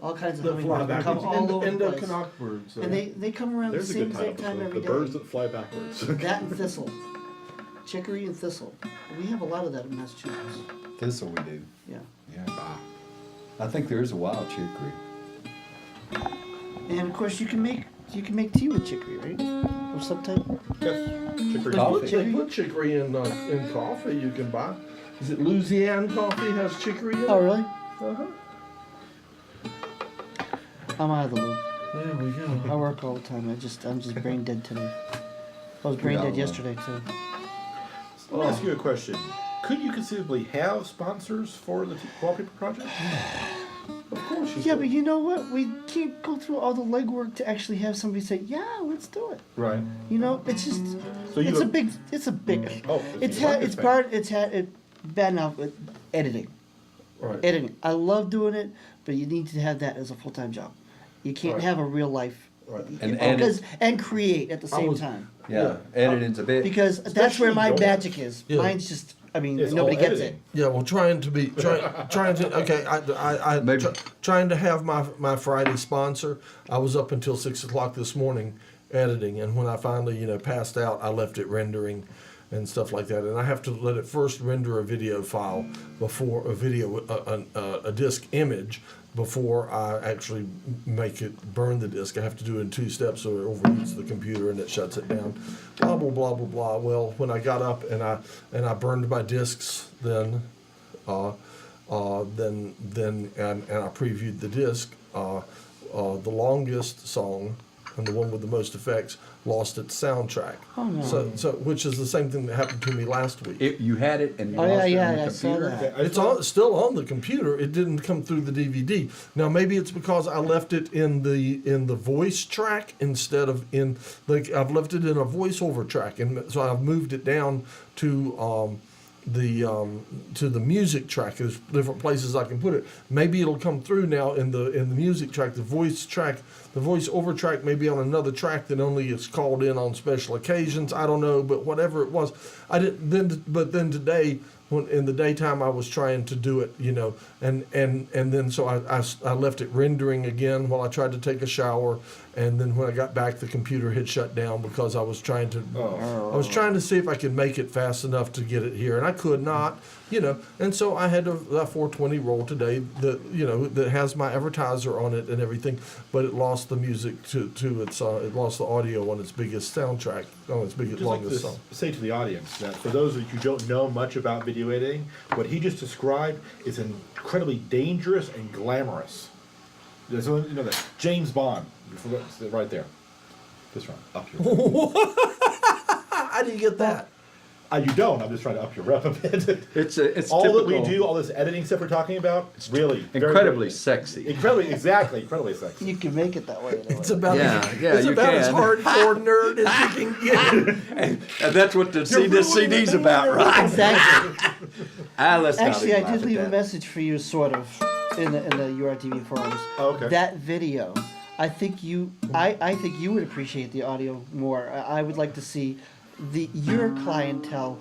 All kinds of The fly hummingbirds. They come backwards. all over the place. Endo-Canuck birds. And they come around There's the a same good title exact time for every the day. birds that fly backwards. That and thistle. Chicory and thistle. We have a lot of that in Massachusetts. Thistle we do. Yeah. Yeah. I think there is a wild chicory. And of course you can make tea with chicory, right? Of some type. Yes, chicory Coffee. They put chicory in coffee you can buy. Is it Louisiana coffee has chicory in it? Oh really? Uh-huh. I'm out of the loop. There we go. I work all the time. I'm just brain dead today. I was brain dead yesterday too. Let me ask you a question. Could you conceivably have sponsors for the wallpaper project? Of course you Yeah, do. but you know what? We can't go through all the legwork to actually have somebody say, "Yeah, let's do it." Right. You know, it's just So you it's a have- big Oh, it's market thing. bad enough with editing. Right. Editing. I love doing it, but you need to have that as a full-time job. You can't Right. have a real life Right. and create at the same was- time. Yeah, editing's a bit. Because that's where my Especially magic is. Yeah. Mine's just It's nobody all gets editing. Yeah, well, trying to Maybe. trying to have my Friday sponsor. I was up until 6 o'clock this morning editing, and when I finally passed out, I left it rendering and stuff like that. And I have to let it first render a video file before a disk image before I actually make it burn the disk. I have to do it in 2 steps, so it overheats the computer and it shuts it down. Blah blah blah blah blah. Well, when I got up and I burned my disks, then I previewed the disc. The longest song and the one with the most effects lost its soundtrack. Oh, no. So which is the same thing that happened to me last week. You had it and you Oh, lost it yeah, on the I saw computer. that. It's still on the computer. It didn't come through the DVD. Now maybe it's because I left it in the voice track instead of I've left it in a voiceover track, and so I've moved it down to to the music track. There's different places I can put it. Maybe it'll come through now in the music track. The voice track, the voice over track may be on another track that only is called in on special occasions. I don't know, but whatever it was, I didn't. Then today, when in the daytime, I was trying to do it, you know, and then so I left it rendering again while I tried to take a shower, and then when I got back, the computer had shut down because I was trying to see if I could make it fast enough to get it here, and I could not, you know, and so I had that 420 roll today that, you know, that has my advertiser on it and everything, but it lost the music to its it lost the audio on its biggest soundtrack, on its biggest Just like longest to song. say to the audience that for those of you who don't know much about video editing, what he just described is incredibly dangerous and glamorous. There's you know that James Bond, right there, this one up here. How do you get that? You don't. I'm just trying to up your rep a bit. It's all typical, that we do, all this editing stuff we're talking about, it's really incredibly sexy. incredibly sexy. You can make it that way. Anyway. It's about Yeah, it's you about as can. hardcore nerd as you can get. And that's what this CD's about, right? Exactly. Let's not Actually, even I laugh did at leave a that. message for you, sort of, in the URTV forums. Oh, okay. That video, I think you would appreciate the audio more. I would like to see your clientele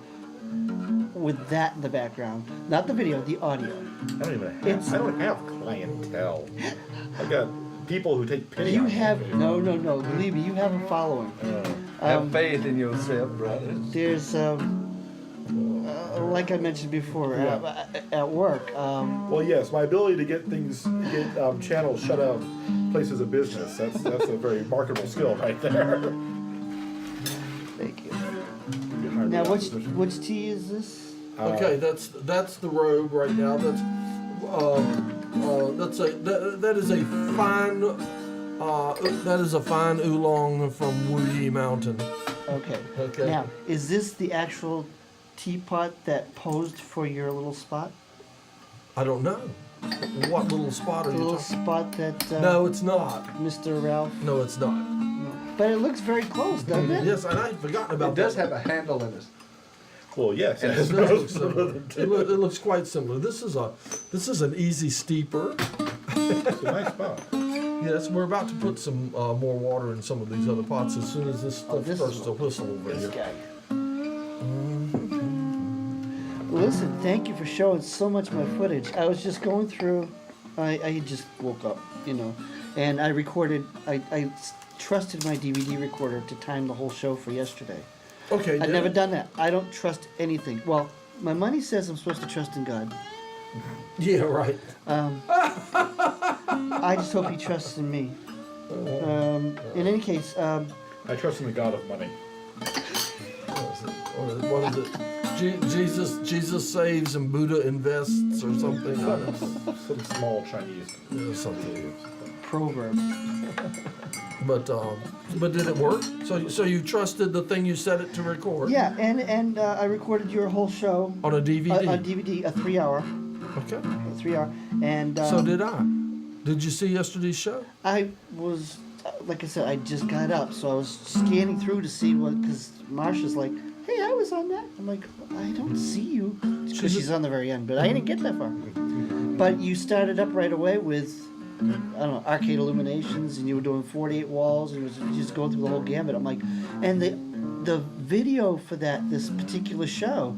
with that in the background, not the video, the audio. I don't have clientele. I've got people who take pity You on me. have no. Believe me, you have a following. Have faith in yourself, brother. There's like I mentioned before, at work. Well, yes, my ability to get channels shut out places of business. That's a very marketable skill right there. Thank you. Now, which tea is this? Okay, that's the robe right now. That is a fine oolong from Wu Yi Mountain. Okay. Okay. Now, is this the actual teapot that posed for your little spot? I don't know. What little spot are The you little talking? spot that No, it's not. Mr. Ralph. No, it's not. No. But it looks very close, doesn't it? Yes, and I'd forgotten about It does that. have a handle in it. Well, yes. It does look similar. It looks quite similar. This is an easy steeper. It's a nice spot. Yes, we're about to put some more water in some of these other pots as soon as this stuff this starts is to whistle over This here. guy. Listen, thank you for showing so much of my footage. I was just going through. I just woke up, you know, and I recorded. I trusted my DVD recorder to time the whole show for yesterday. Okay. I've never done that. I don't trust anything. Well, my money says I'm supposed to trust in God. Yeah, right. I just hope He trusts in me. In any case, I trust in the God of money. What is it? Jesus saves and Buddha invests or something. I don't know. Some small Chinese. Something. proverb. But did it work? So you trusted the thing you set it to record? Yeah, and I recorded your whole show On a DVD. on DVD, a 3 hour, Okay. and So did I. Did you see yesterday's show? I was, like I said, I just got up, so I was scanning through to see what, because Marsha's like, hey, I was on that. I'm like, I don't see you. Because she's on the very end, but I didn't get that far. But you started up right away with, I don't know, arcade illuminations, and you were doing 48 walls, and you were just going through the whole gambit. I'm like, and the video for this particular show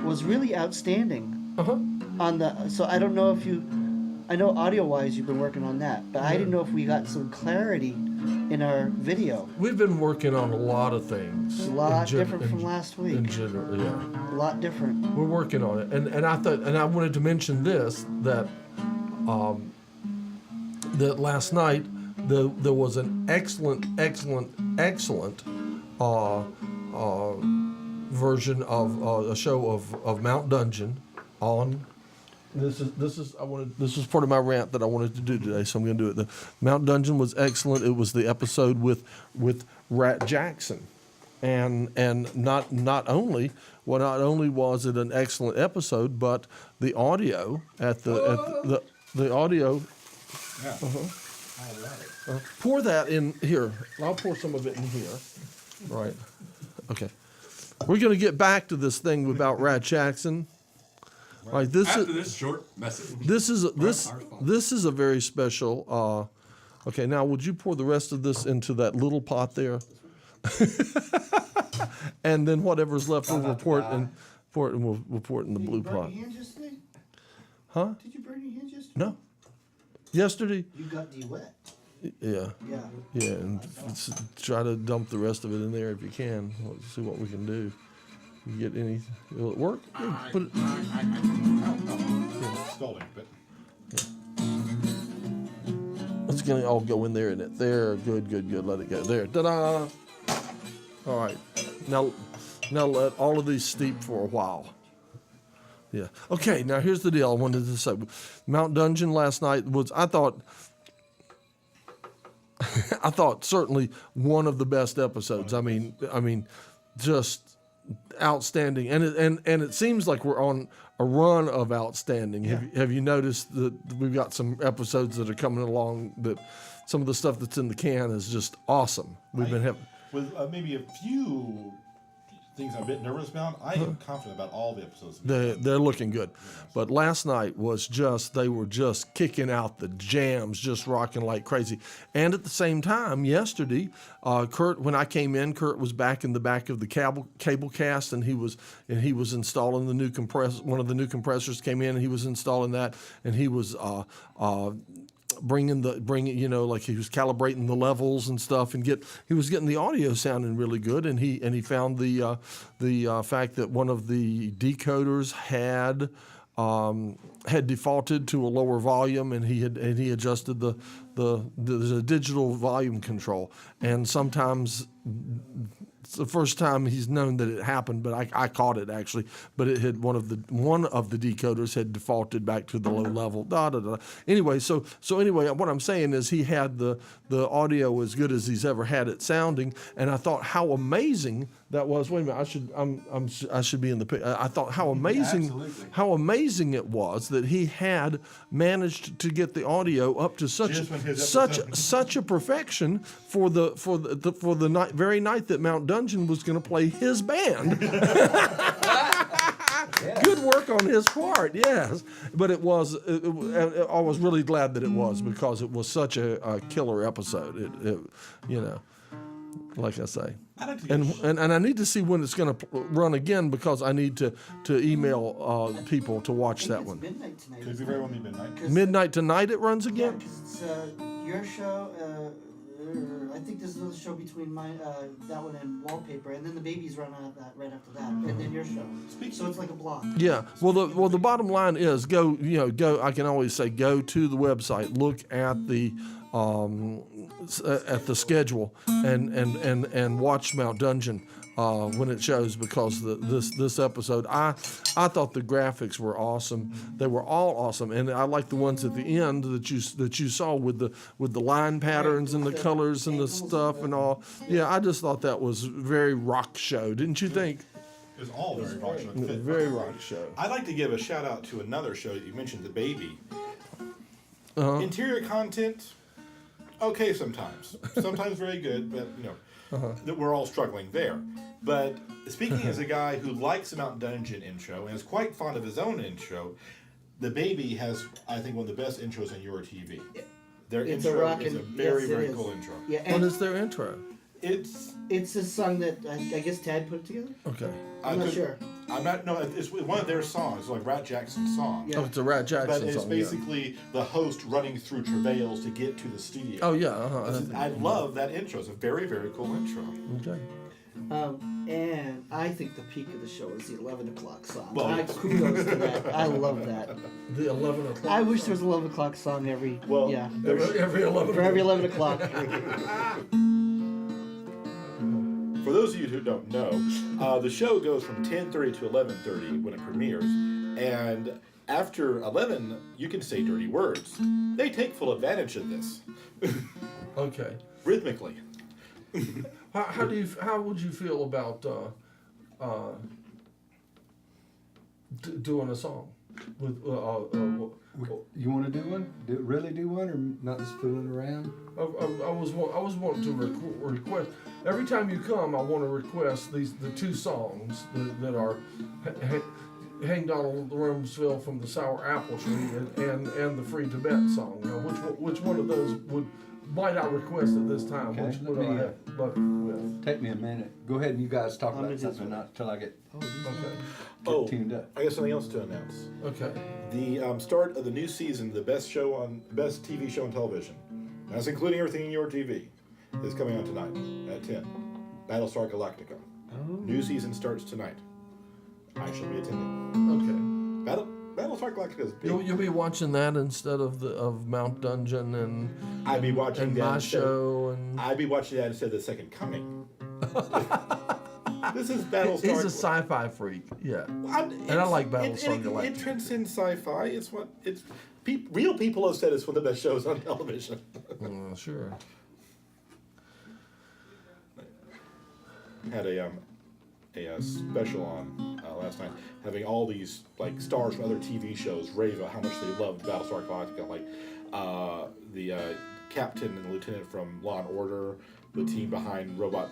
was really outstanding. Uh-huh. So I don't know if I know audio-wise you've been working on that, but I didn't know if we got some clarity in our video. We've been working on a lot of things. A lot different from last week. In general, yeah. A lot different. We're working on it, and I thought, and I wanted to mention this that that last night there was an excellent version of a show of Mount Dungeon on. This is part of my rant that I wanted to do today, so I'm going to do it. The Mount Dungeon was excellent. It was the episode with Rat Jackson, and not only was it an excellent episode, but the audio the audio. Yeah. Pour that in here. I'll pour some of it in here. Right. Okay. We're going to get back to this thing about Rat Jackson. Like this After is this short message. this is a very special. Okay, now would you pour the rest of this into that little pot there, and then whatever's left we'll pour it and we'll pour it in the blue pot. Did you burn your hands yesterday? Huh? Did you burn your hands yesterday? No. Yesterday. You got de-wet. Yeah. Yeah. Yeah, and try to dump the rest of it in there if you can. Let's see what we can do. You get any? Will it work? Yeah, put it. Scalding, but It's gonna all go in there in it. There, good. Let it go. There, ta-da! All right, now let all of these steep for a while. Yeah. Okay. Now here's the deal. I wanted to say, Mount Dungeon last night was. I thought certainly one of the best episodes. I mean, just outstanding, and it seems like we're on a run of outstanding. Yeah. Have you noticed that we've got some episodes that are coming along that some of the stuff that's in the can is just awesome. We've been having. with maybe a few things I'm a bit nervous about, I am confident about all the episodes. They're looking good. But last night was they were just kicking out the jams, just rocking like crazy. And at the same time, yesterday, Kurt, when I came in, Kurt was back in the back of the cable cast, and he was installing the new compressor. One of the new compressors came in, and he was installing that, and he was bringing like he was calibrating the levels and stuff, and he was getting the audio sounding really good, and he found the fact that one of the decoders had defaulted to a lower volume, and he adjusted the digital volume control, and sometimes. It's the first time he's known that it happened, but I caught it actually. But it had one of the decoders had defaulted back to the low level. Anyway, so anyway, what I'm saying is he had the audio as good as he's ever had it sounding, and I thought how amazing that was. Wait a minute, I should be in the picture. I thought how amazing it was that he had managed to get the audio up to such a perfection for the night, very night that Mount Dungeon was going to play his band. Good work on his part, yes. But I was really glad that it was, because it was such a killer episode. Like I say. And I need to see when it's going to run again, because I need to email people to watch that one. Midnight tonight. Could be very well be midnight. Midnight tonight it runs Yeah, again? because it's your show. I think there's another show between that one and Wallpaper, and then the babies run out of that right after that, and then your show. So it's like a block. Yeah. Well, the bottom line is go. I can always say go to the website, look at the schedule, and watch Mount Dungeon when it shows, because this episode I thought the graphics were awesome. They were all awesome, and I like the ones at the end that you saw with the line patterns and the colors and the stuff and all. Yeah, I just thought that was very rock show, didn't you think? It was all very rock show. Very rock show. I'd like to give a shout out to another show that you mentioned, The Baby. Interior content, okay sometimes. Sometimes very good, but that we're all struggling there. But speaking as a guy who likes the Mount Dungeon intro and is quite fond of his own intro, The Baby has, I think, one of the best intros on your TV. Their intro is a very, very cool intro. Yeah, What is their intro? It's a song that I guess Tad put together. Okay. I'm not sure. I'm not. No, it's one of their songs. It's like Rat Jackson's song. Yeah. Oh, it's a Rat Jackson But it's song. basically the host running through travails to get to the studio. Oh yeah. I love that intro. It's a very, very cool intro. Okay. And I think the peak of the show is the 11 o'clock song. Well, Kudos to that. I love that. The 11 o'clock. I wish there was an 11 o'clock song every. Well, yeah. Every 11. For every 11 o'clock. For those of you who don't know, the show goes from 10:30 to 11:30 when it premieres, and after 11, you can say dirty words. They take full advantage of this. Okay. Rhythmically. How would you feel about doing a song? with You want to do one? Really do one, or not just fooling around? I was wanting to request every time you come. I want to request the two songs that are "Hang Donald Rumsfeld" from the Sour Apple Tree and the Free Tibet song. Now, which one of those might I request at this time? Okay, Which let would I me, have luck with? Take me a minute. Go ahead and you guys talk How about many something, is- not till I get Okay. tuned up. I got something else to announce. Okay. The start of the new season, the best TV show on television, that's including everything in your TV, is coming on tonight at 10. Battlestar Galactica. New season starts tonight. I shall be attending. Okay. Battlestar Galactica is big. You'll be watching that instead of Mount Dungeon and I'd be watching and that my instead. show and. I'd be watching that instead of The Second Coming. This is Battlestar. He's a sci-fi freak, yeah. And I like Battlestar Galactica. It transcends sci-fi. Real people have said it's one of the best shows on television. Sure. Had a special on last night, having all these like stars from other TV shows rave about how much they loved Battlestar Galactica, like the captain and lieutenant from Law and Order, the team behind Robot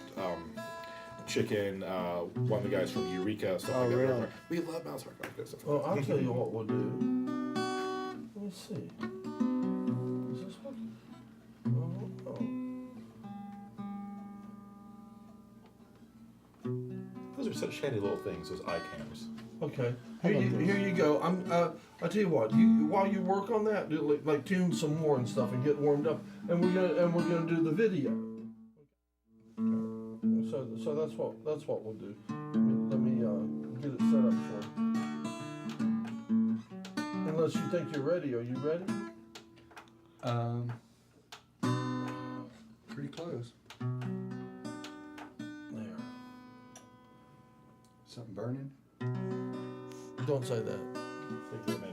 Chicken, one of the guys from Eureka, stuff like that. really? We love Battlestar Galactica stuff. Well, I'll tell you what we'll do. Let me see. Is this working? Oh. Those are such handy little things, those icams. Okay. Here you go. I tell you what. While you work on that, do like tune some more and stuff and get warmed up, and we're gonna do the video. So that's what we'll do. Let me get it set up for you. Unless you think you're ready. Are you ready? Pretty close. There. Something burning? Don't say that.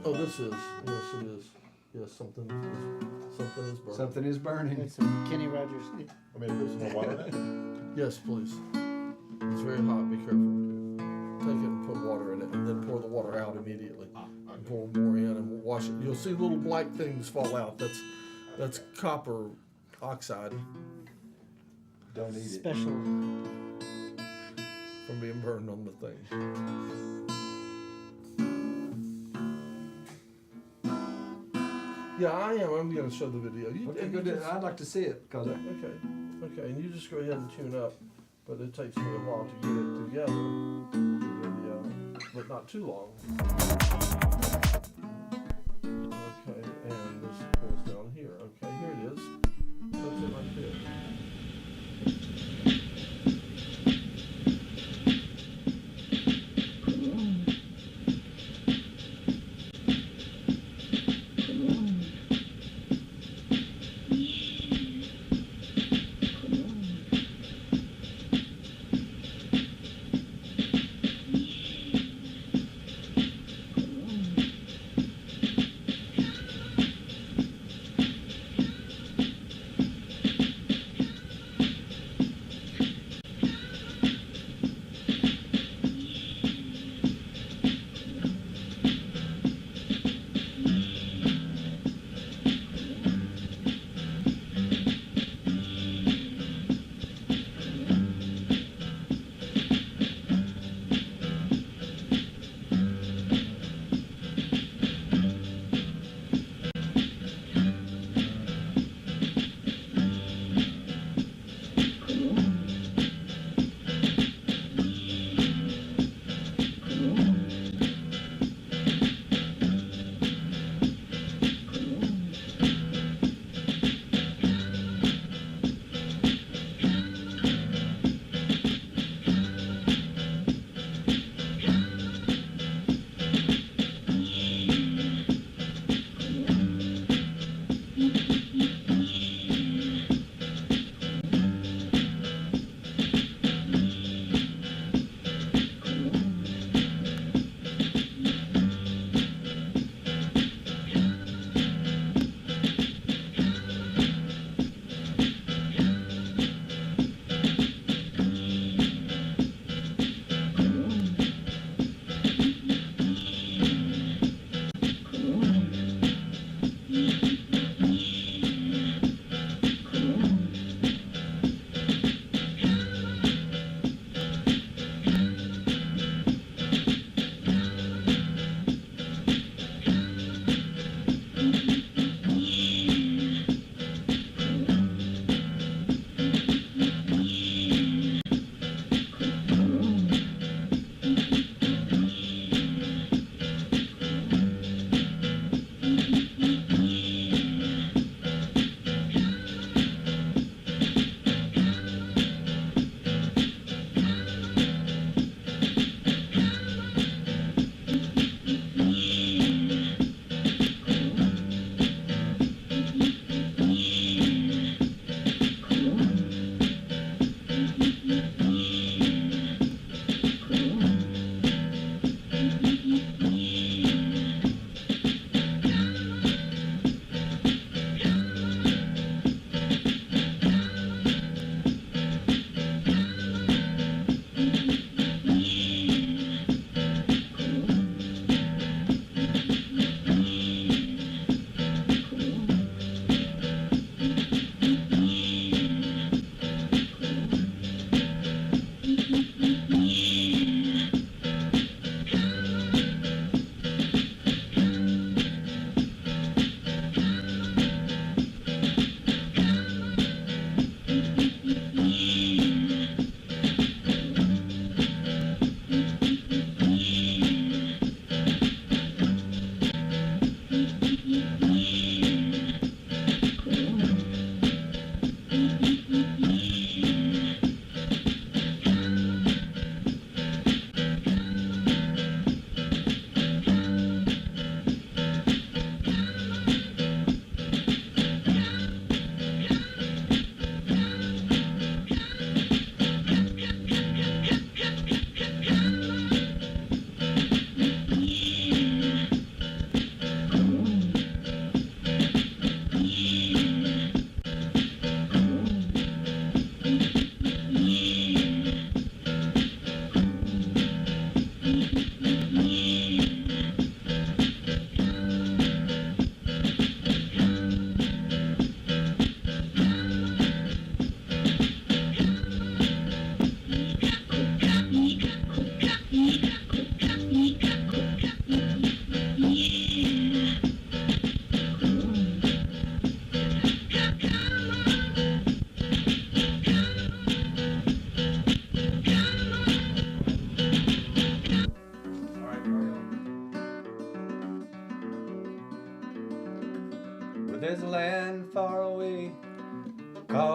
Oh, this is. Yes, it is. Yes, something is burning. Something is burning. Got some Kenny Rogers. I mean, put some more water in it. Yes, please. It's very hot. Be careful. Take it and put water in it, and then pour the water out immediately. And pour more in, and we'll wash it. You'll see little black things fall out. That's copper oxide Don't eat it. Special. from being burned on the thing. Yeah, I am. I'm going to show the video. Okay, good. I'd like to see it because Okay, and you just go ahead and tune up, but it takes me a while to get it together, but not too long. Okay, and this pulls down here. Okay, here it is. Puts it right there.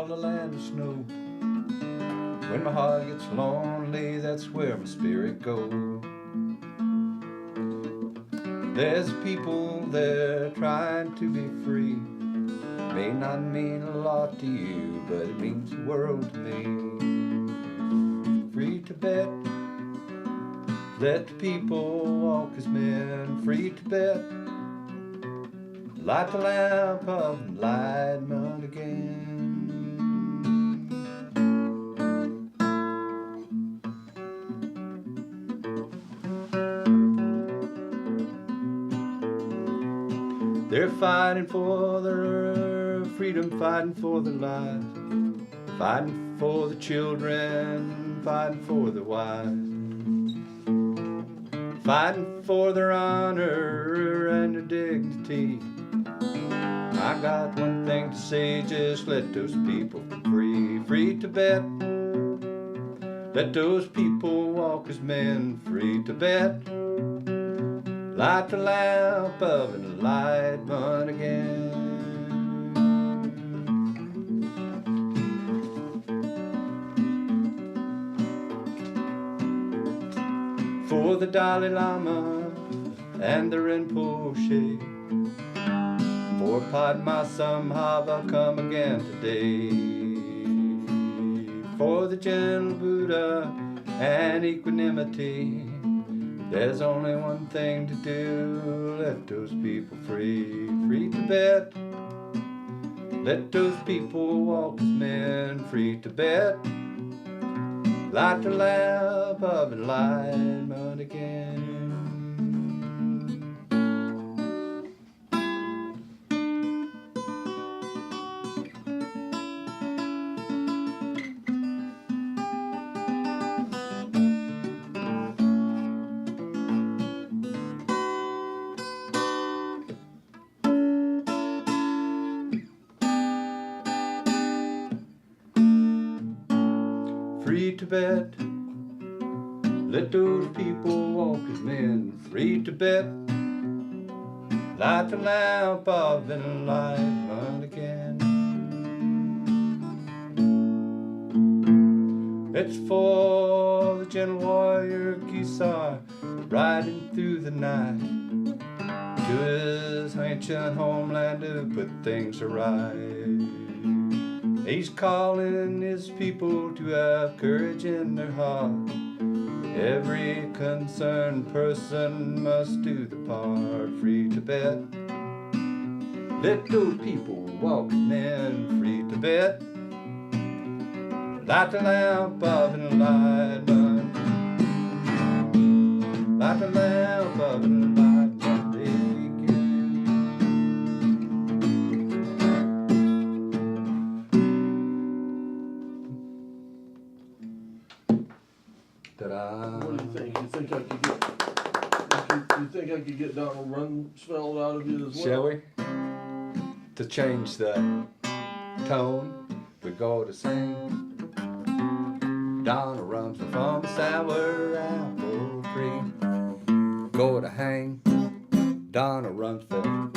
on the land of snow. When my heart gets lonely, that's where my spirit goes. There's people there trying to be free. May not mean a lot to you, but it means the world to me. Free Tibet, let the people walk as men. Free Tibet, light the lamp of enlightenment again. They're fighting for their freedom, fighting for their lives, fighting for the children, fighting for their wives, fighting for their honor and their dignity. I got one thing to say, just let those people free. Free Tibet, let those people walk as men. Free Tibet, light the lamp of enlightenment again. For the Dalai Lama and the Rinpoche, for Padmasambhava come again today. For the gentle Buddha and equanimity, there's only one thing to do, let those people free. Free Tibet, let those people walk as men. Free Tibet, light the lamp of enlightenment again. Free Tibet, let those people walk as men. Free Tibet, light the lamp of enlightenment again. It's for the gentle warrior Kisar, riding through the night to his ancient homeland to put things right. He's calling his people to have courage in their heart. Every concerned person must do the part. Free Tibet, let those people walk as men. Free Tibet, light the lamp of enlightenment. Light the lamp of enlightenment again. Ta-da. What do you think? You think I could get? You think I could get Donald Rumsfeld out of you as well? Shall we? To change the tone, we go to sing. Donald Rumsfeld from a sour apple tree. Go to hang Donald Rumsfeld.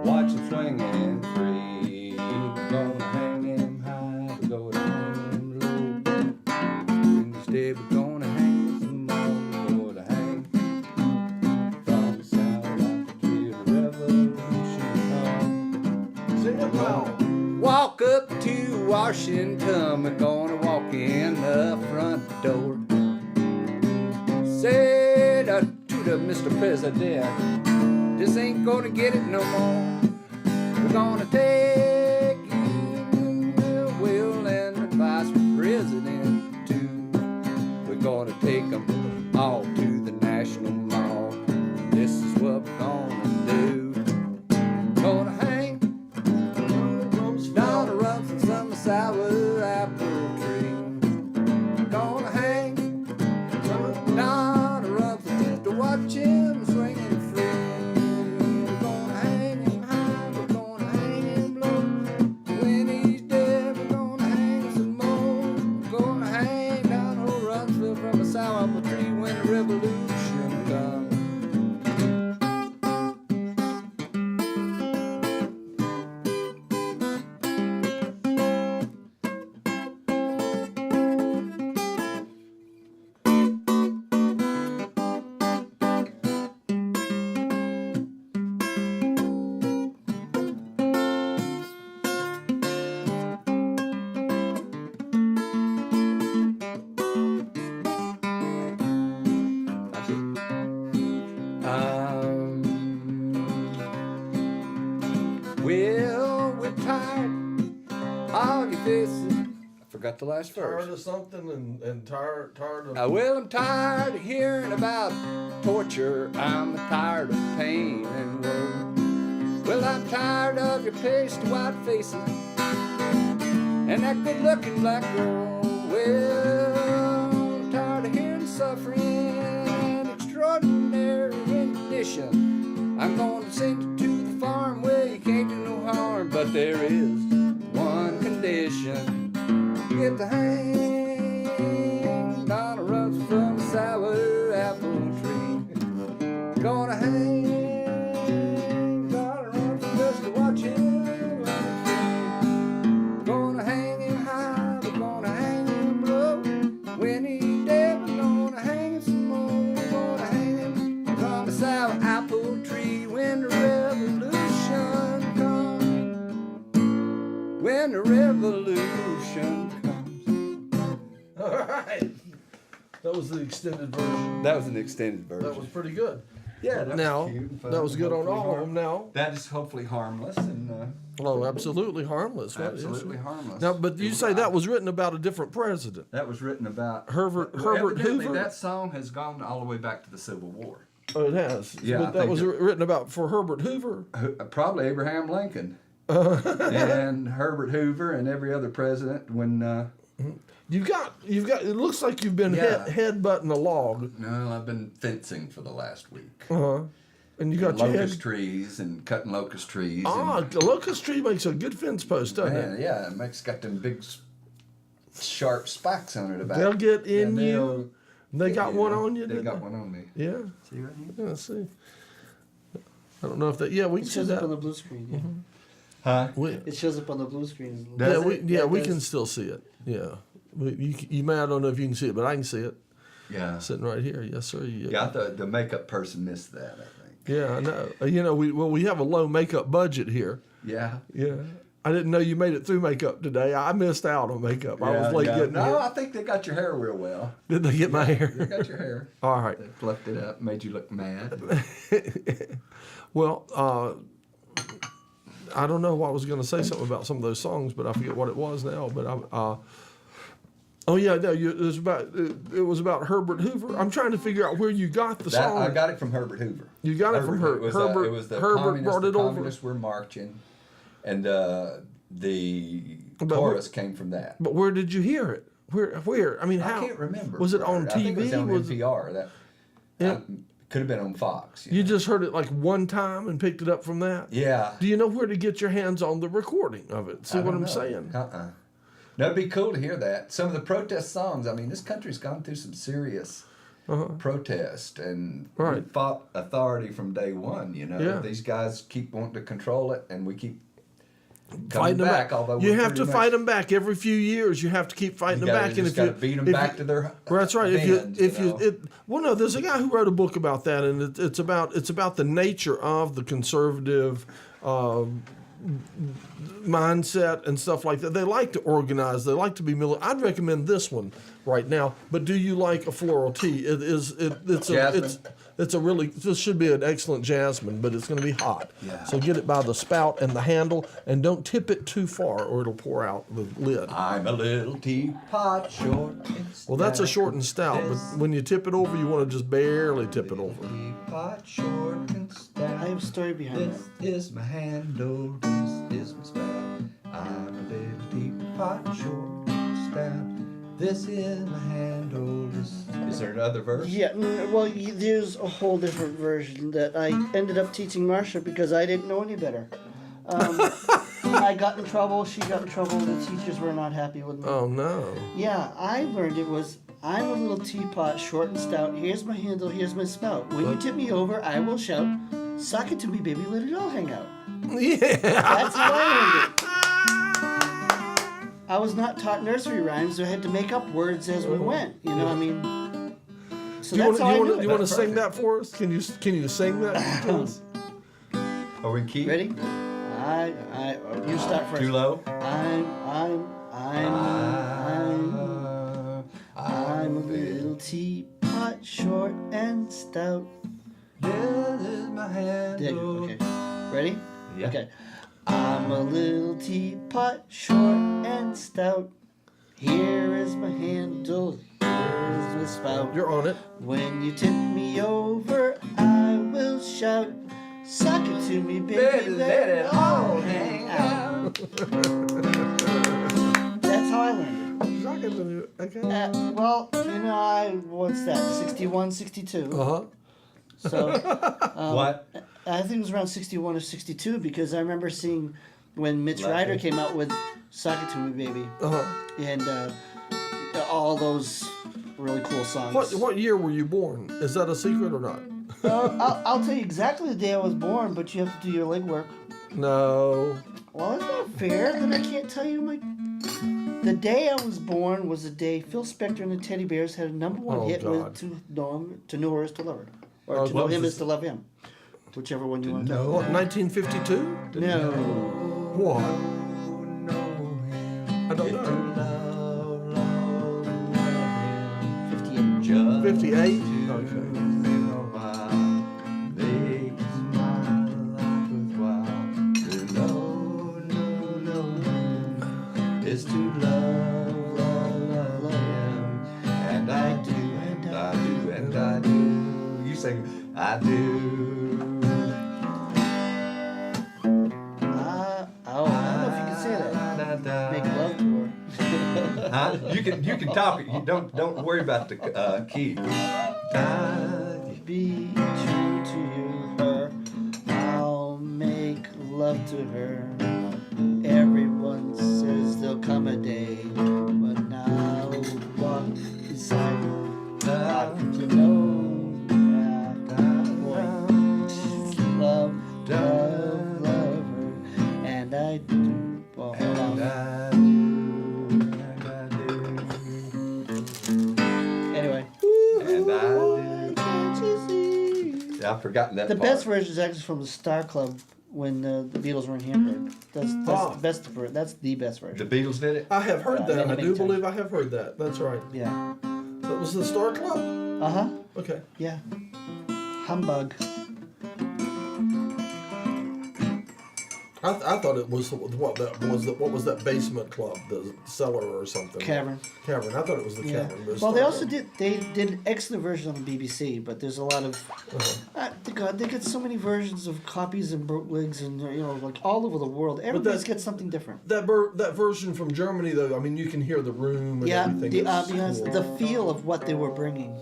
Watch him swinging free. We're gonna hang him high, we're gonna hang him low. Instead we're gonna hang some more. We're gonna hang from the sour apple tree of the revolution home. Sing it loud. Walk up to Washington, we're gonna walk in the front door. Say to the Mr. President, this ain't gonna get it no more. We're gonna take your will and advice from President too. We're gonna take them all to the National Mall. This is what we're gonna do. Gonna hang Donald Rumsfeld from a sour apple tree. Gonna hang Donald Rumsfeld just to watch him swinging free. We're gonna hang him high, we're gonna hang him low. When he's dead, we're gonna hang some more. We're gonna hang Donald Rumsfeld from a sour apple tree when the revolution comes. faces. I forgot the last verse. Tired of something and tired of. Well, I'm tired of hearing about torture. I'm tired of pain and woe. Well, I'm tired of your pasty white faces and that good-looking black girl. Well, I'm tired of hearing suffering and extraordinary rendition. I'm going to send you to the farm where you can't do no harm, but there is one condition. You get to hang down a runs from a sour apple tree. Gonna hang down a run from just to watch him run free. Gonna hang him high, but gonna hang him low. When he's dead, we're gonna hang him some more. Gonna hang him from a sour apple tree when the revolution comes. When the revolution comes. All right. That was the extended version. That was an extended version. That was pretty good. Yeah, that Now, was cute and fun that was and good on hopefully all of them now. That is hopefully harmless and Oh, absolutely harmless. Right? absolutely harmless. Now, but you It say that was written about a different president. that was written about Herbert Evidently, Hoover? That song has gone all the way back to the Civil War. Oh, it has. Yeah, I But that think was that- written about for Herbert Hoover. Probably Abraham Lincoln and Herbert Hoover and every other president when. You've got. It looks like you've been Yeah. headbutting a log. No, I've been fencing for the last week. And you got your Locust head. trees and cutting locust trees. Ah, a locust tree makes a good fence post, doesn't and, it? yeah, it makes got them big sharp spikes on it about. They'll get in and they'll- you. They got one on you. They didn't got one on me. Yeah. See right here? Yeah. See. I don't know if that. Yeah, we It can see shows up that. on the blue screen. Yeah. Huh? We, It shows up on the blue screen. Does yeah, it? we it can does. still see it. Yeah. You may, I don't know if you can see it, but I can see it Yeah. sitting right here. Yes, sir. Yeah, I thought the makeup person missed that, I think. Yeah, I know. We have a low makeup budget here. Yeah. Yeah. I didn't know you made it through makeup today. I missed out on makeup. I was late getting No, here. I think they got your hair real well. Did they get my They hair? got your hair. All right. They fluffed it up, made you look mad. Well, I don't know why I was going to say something about some of those songs, but I forget what it was now. But oh yeah, no, it was about Herbert Hoover. I'm trying to figure out where you got the song. I got it from Herbert Hoover. You got it from It was, Herbert. it was the Herbert communists, brought it the over. communists were marching, and the But chorus came from that. But where did you hear it? Where? I mean, how? I can't remember. Was it on Robert. I think it was TV? on Was it- NPR. That Yeah. could have been on Fox. You know. just heard it like one time and picked it up from that? Yeah. Do you know where to get your hands on the recording of it? See I what don't I'm know. saying? That'd be cool to hear that. Some of the protest songs. I mean, this country's gone through some serious protest and Right. we fought authority from day one. You know, Yeah. these guys keep wanting to control it, and we keep coming Fighting them back. back. Although You we're have to pretty fight much- them back every few years. You have to keep fighting You them gotta back. And just if you gotta beat them if back you, to their well, that's right. bends, if you know. well, no, there's a guy who wrote a book about that, and it's about the nature of the conservative mindset and stuff like that. They like to organize. They like to be militant. I'd recommend this one right now. But do you like a floral tea? It's a really, this should be an excellent jasmine, but it's going to be hot. Yeah. So get it by the spout and the handle, and don't tip it too far, or it'll pour out the lid. I'm a little teapot short. Well, that's a short and stout, but when you tip it over, you want to just barely tip it over. Teapot short and stout. I have a story behind that. This is my handle. This is my spout. I'm a little teapot short and stout. This is my handle. Is there another verse? Yeah, well, there's a whole different version that I ended up teaching Marsha because I didn't know any better. I got in trouble, she got in trouble, the teachers were not happy with me. Oh, no. Yeah, I learned it was, I'm a little teapot, short and stout, here's my handle, here's my spout. When you tip me over, I will shout, suck it to me, baby, let it all hang out. Yeah. That's how I learned it. I was not taught nursery rhymes, so I had to make up words as we went. You know, I mean. So Do you that's how I knew want it. to sing that for us? Can you sing that to us? Are we in key? Ready? You start first. Too low? I'm a little teapot, short and stout. This is my There you go. handle. Okay. Ready? Yeah. Okay. I'm a little teapot. pot, short and stout. Here is my handle, here is my spout. You're on it. When you tip me over, I will shout. Suck it to me, baby, let it all hang out. That's how I learned it. Okay. Well, what's that, 61, 62? Uh-huh. So, What? I think it was around 61 or 62 because I remember seeing when Mitch Ryder came out with Suck It To Me, Baby. Uh-huh. And all those really cool songs. What year were you born? Is that a secret or not? I'll tell you exactly the day I was born, but you have to do your legwork. No. Well, it's not fair. Then I can't tell you the day I was born was the day Phil Spector and the Teddy Bears had a #1 hit with To Know Her Is to Love Her. Or To Know Him Is to Love Him. Whichever one you want to know. What, 1952? No. What? I don't know. 58. 58? Okay. Is to love him, and I do, and I do, and I do. You sing, I do. I don't know if you can say that. Make love to her. Huh? You can talk it. You don't worry about the key. Be true to her. I'll make love to her. Everyone says there'll come a day when I'll walk beside her. To know love her, and I do. Well, hold on. Anyway. And I do. Can't you see? Yeah, I've forgotten that The part. best version is actually from the Star Club when the Beatles were in Hamburg. That's the best. That's the best version. The Beatles did it? I have heard that. many, I many do times. believe I have heard that. That's right. Yeah. That was the Star Club? Uh-huh. Okay. Yeah. Humbug. I thought it was what was that basement club, the cellar or something? Cavern. Cavern. I thought it was the Yeah. cavern. but Well, they Star also Club. did an excellent version on the BBC, but there's a lot of God, they get so many versions of copies and bootlegs and like all over the world. Everybody's gets something different. That version from Germany though, I mean you can hear the room and Yeah, everything. the It's ambiance, cool. the feel of what they were bringing.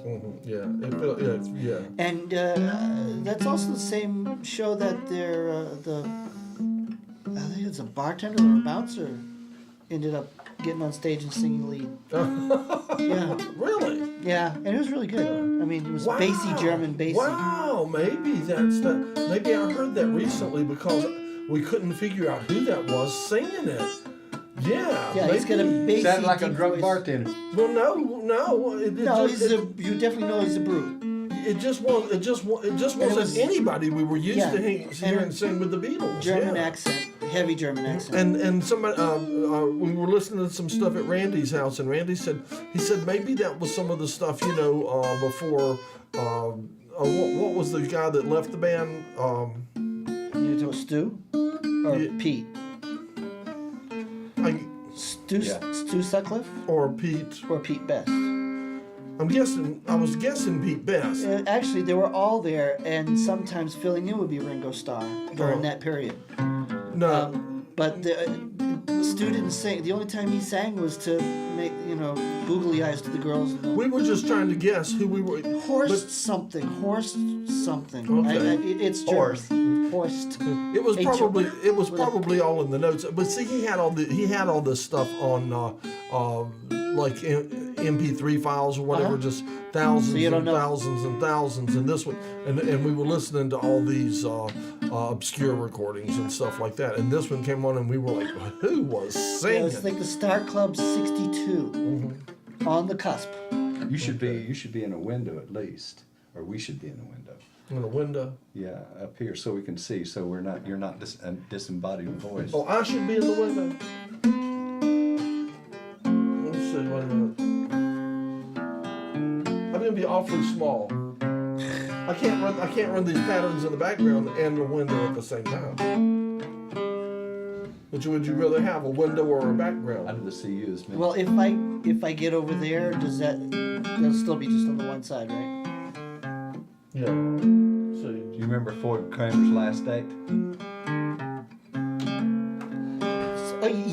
Yeah. And that's also the same show that they're I think it's a bartender or a bouncer ended up getting on stage and singing lead. Yeah, Really? yeah, and it was really good. I mean, it was bassy German bassy. Wow, maybe that's the. Maybe I heard that recently because we couldn't figure out who that was singing it. Yeah. Yeah, he's got a bassy. Sounded like a deep drunk voice. bartender. Well, no. You definitely know he's a brute. It just wasn't was- anybody we were used to Yeah, hearing sing with the Beatles. German yeah. accent, heavy German accent. And somebody we were listening to some stuff at Randy's house, and Randy said maybe that was some of the stuff before. What was the guy that left the band? You know Stu or Yeah. Pete? Stu Sutcliffe Or Pete. or Pete Best? I was guessing Pete Best. Actually, they were all there, and sometimes filling in would be Ringo Starr during that period. No. But Stu didn't sing. The only time he sang was to make googly eyes to the girls. We were just trying to guess who we were. Horst something. Okay. It's Horst. Horst. It was probably with a- probably all in the notes. But see, he had all this stuff on like MP3 files or whatever, just thousands So you don't and know. thousands and thousands. And this one, and we were listening to all these obscure recordings and stuff like that. And this one came on, and we were like, who was It singing? was like the Star Club '62, on the cusp. You should be in a window at least, or we should be in a window. In a window. Yeah, up here so we can see. So you're not a disembodied voice. Oh, I should be in the window. Let's see. Wait a minute. I'm gonna be awfully small. I can't run these patterns in the background and the window at the same time. Which would you rather have, a window or a I'd background? rather see you as me. Well, if I get over there, that'll still be just on the one side, right? Yeah. Do See. you remember Ford Kramer's last date?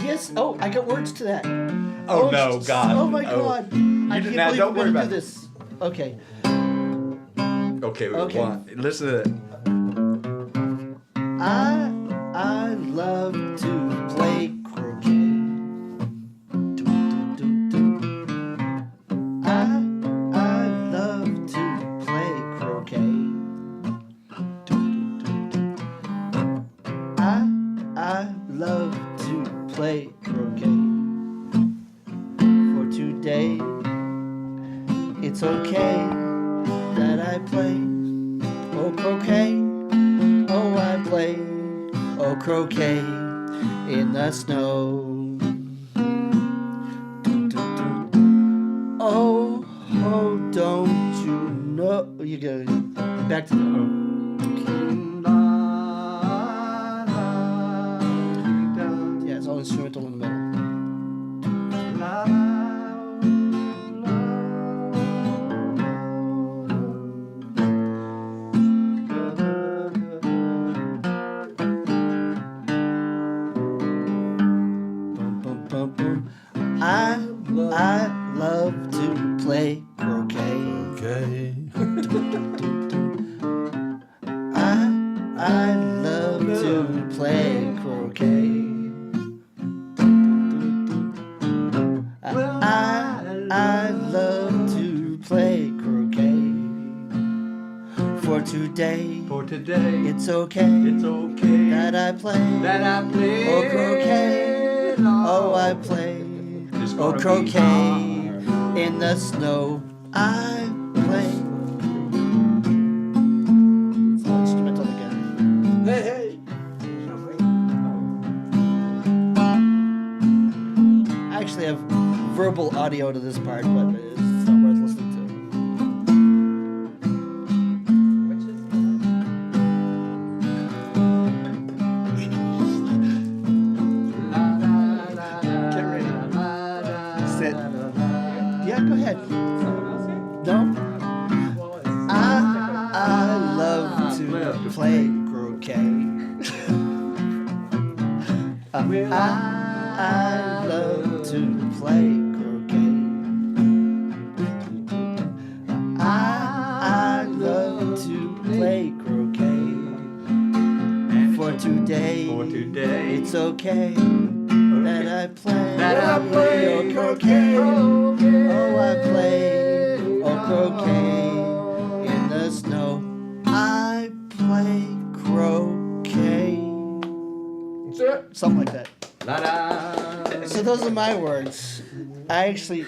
Yes. Oh, I got words to that. Oh, no, God. Oh my Oh. God. I can't now believe don't we're worry gonna about do it. this. Okay. Okay, Okay. one. Listen to it. I love to play croquet. Do, do, do, do. I love to play croquet. Do, do, do, do. I love to play croquet. For today, it's okay that I play. Oh, croquet. Oh, I play. Oh, croquet in the snow. Do, do, do. Oh, oh, don't you know? You go back to the. Yeah, it's all instrumental in the middle. Boom, boom, boom, boom. I love to play croquet. Okay. I love to play croquet. I love to play croquet. For today, it's okay. It's okay That I play. that I play. Oh, croquet. Oh, I play. It's Oh, gonna be croquet hard. in the snow. I play. It's all instrumental again. Hey, hey. I actually have verbal audio to this part, but it's not worth listening to. Which is Get ready. Sit. Yeah, go ahead. No? I love to play croquet. I love to play croquet. I love to play croquet. For today, it's okay that I play. Oh, croquet. Oh, I play. Oh, croquet in the snow. I play croquet. That's it. Something like that. La-da. So those are my words. I actually,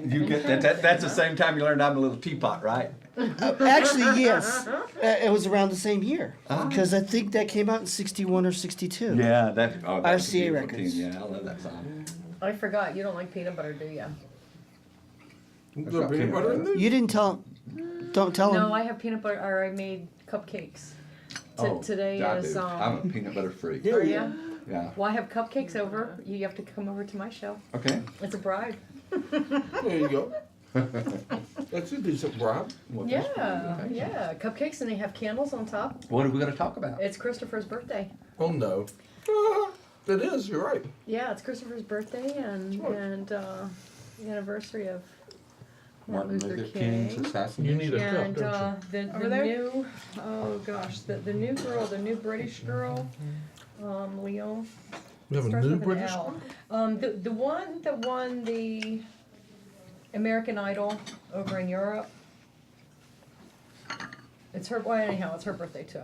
You get that. That's the same time you learned I'm a little teapot, right? actually yes, it was around the same year because I think that came out in '61 or '62. Yeah, that. Oh, that's a RCA beautiful records. tune. Yeah, I love that song. I forgot. You don't like peanut butter, do you? The peanut butter in there? You didn't tell. Don't tell No, him. I have peanut butter, or I made cupcakes. Today I is do. I'm a peanut butter freak. Are you? Yeah. Well, I have cupcakes over. You have to come over to my show. Okay. It's a bribe. There you go. That's a decent bribe. Well, Yeah, that's pretty good. yeah. Cupcakes and they have candles on top. What are we going to talk about? It's Christopher's birthday. Oh no. It is, you're right. Yeah, it's Christopher's birthday and the anniversary of Martin Luther King's assassination. You need a cup, and don't the Over there? new the new girl, the new British girl, Leo. We have a Starts new with an British L. The one that won the American Idol over in Europe. It's her. Well, anyhow, it's her birthday too.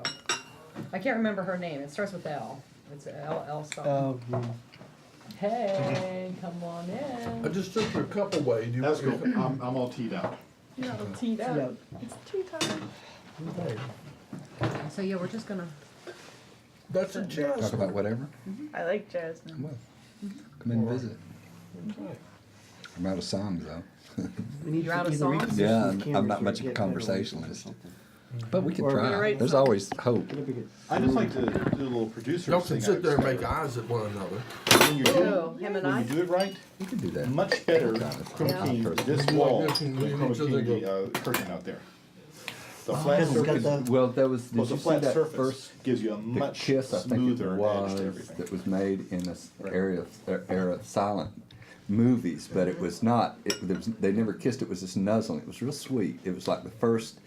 I can't remember her name. It starts with L. It's L something. Hey, come on in. I just took your cup away. Do you That's want cool. your cup? I'm all teed out. No, teed up. Yeah. It's tea time. So yeah, we're just gonna. That's a Talk jazz. about whatever. I like jasmine. Come in and visit. I'm out of songs though. We need You're out of either songs? reposition Yeah, the camera I'm not here much to of a get better light or conversationalist. something. But we can Or- try. There's always hope. I just like to do a little producer Y'all thing. can sit there and I make eyes at one another. When you do, Ooh, him and when I. you do it right, We can do that. much better chroma keying this wall Yeah, can than we chroma each other keying go- the curtain out there. The flat Because it's got surface, the- Well, there was. well, Did the you see flat that surface first? gives you a The much Kiss, I think it smoother edge was, to everything. that was made in this Right. era of silent movies, but it was not. They never kissed. It was just nuzzling. It was real sweet. It was like the first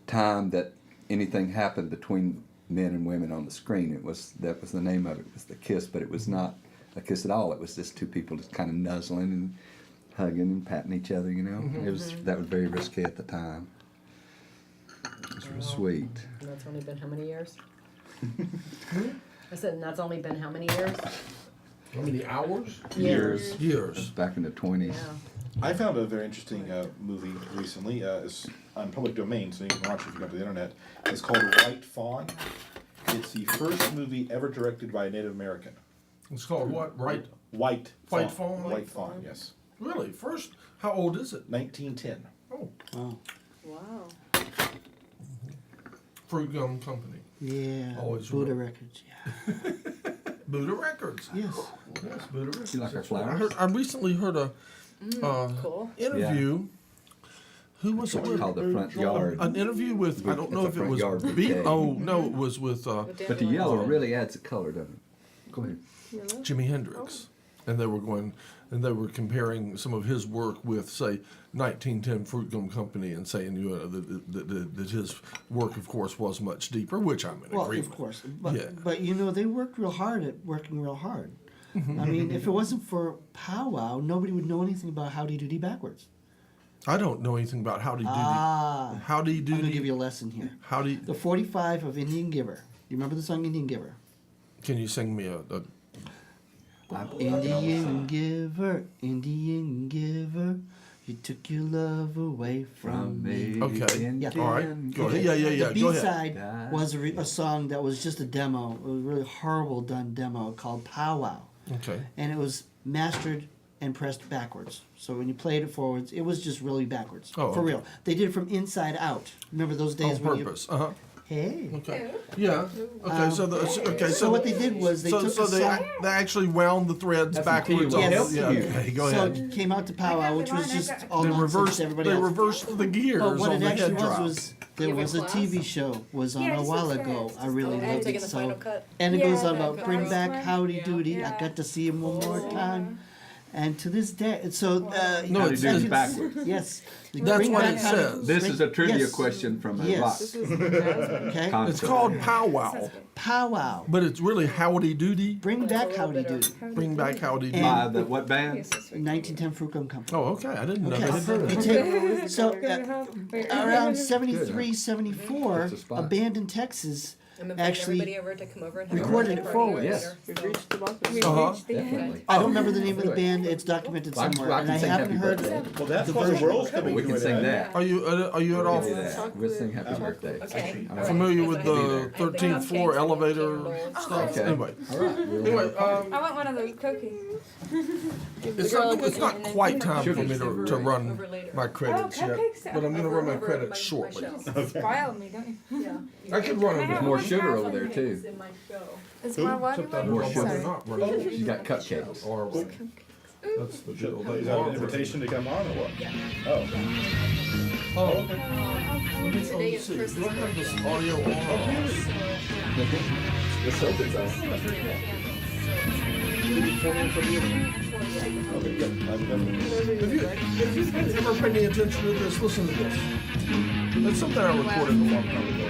time that anything happened between men and women on the screen. That was the name of it. Was the kiss, but it was not a kiss at all. It was just two people just kind of nuzzling and hugging and patting each other. You know, that was very risque at the time. It was real sweet. And that's only been how many years? I said, and that's only been how many years? How many hours? Years. Years. Back in the 20s. Yeah. I found a very interesting movie recently. It's on public domain, so you can watch it if you go to the internet. It's called White Fawn. It's the first movie ever directed by a Native American. It's called what? Right? White White Fawn? White Fawn, yes. Really? First? How old is it? 1910. Oh, Oh, Wow. Fruit Gum Company. yeah. Always Buddha remember. Records, yeah. Buddha Records. Yes. Yes, Buddha Records. You like our That's right. flowers? I recently heard a Cool. interview. Who was it with? Called the front yard. An interview with, I don't know It's a if it front was yard Beat. brigade. Oh, no, it was with But the yellow really adds a color, doesn't it? Go ahead. Jimi Hendrix. And they were comparing some of his work with, say, 1910 Fruit Gum Company, and saying that his work, of course, was much deeper, which I'm in Well, agreement. of course. But, Yeah. but you know, they worked real hard at working real hard. I mean, if it wasn't for powwow, nobody would know anything about Howdy Doody backwards. I don't know anything about Howdy Doody. Ah. Howdy I'm going to give Doody. you a lesson here. Howdy. The 45 of Indian Giver. You remember the song Indian Giver? Can you sing me a Indian Indian giver, you took your love away from me. Okay. Yeah. All right. Go ahead. Okay. Yeah. The Go ahead. B-side was a song that was just a demo. It was a really horrible done demo called Powwow. Okay. And it was mastered and pressed backwards. So when you played it forwards, it was just really backwards. Oh, For okay. real. They did it from inside out. Remember those days On when purpose. Uh huh. you... Hey. Okay. Yeah. Okay. So what they did was they took the song... they actually wound the threads backwards. Yes. Yeah. Okay. Go so ahead. it came out to Powwow, which was just all They nonsense reversed. to everybody They else. reversed the gears But what on it the actually head drop. was there You have was a a class? TV show was on a while ago. I really Oh, loved taking it the so. final cut? And it Yeah, goes on that about bring girl. back Howdy Yeah. Doody. I Yeah. got to see him one more time. And to this day, so No, Howdy it's Doody's actually- backwards. yes, That's Bring what back it Howdy- says. This is a trivia yes. question from a Yes. box. Okay, It's called powwow, powwow. but it's really Howdy Doody. Bring back Howdy Doody. Bring back Howdy Doody. By the what band? 1910 Fruit Gum Company. Oh, okay. I didn't know Okay. that. You take- so around 73, 74, That's a spot. a band in Texas I'm inviting actually everybody over to come over and have a recorded birthday it party forward. Yes. later. Uh-huh. Definitely. I don't remember the name of the band. It's documented I can- somewhere, I and can I sing haven't Happy heard Birthday. it. Well, that's The why the version. world's coming We to can an sing end. that. Are you at all We'll do that. We'll sing Happy Birthday. Okay. All right. familiar with the I have the 13th cupcakes floor and elevator candles. stuff? Okay. Anyway, All right. We'll anyway, I want one of those cookies. it's not quite time for me to run Over later. my credits yet, cupcakes? but I'm going to run my Over credits my shortly. shelf. Spoil me, don't you? Yeah. I could run I them. have more one sugar half over of there it. too. It might go. Is my water Took that one? More long, sugar. they're not running. She's got cupcakes. Or that's the deal. They Is that are an invitation to come on or what? Oh. Oh, okay. Today is Let's see. Christmas. Do I have this audio on? Let's hope it's on. Okay, good. I'm definitely- If you've ever paid any attention to this, listen to this. That's something I recorded a long time ago.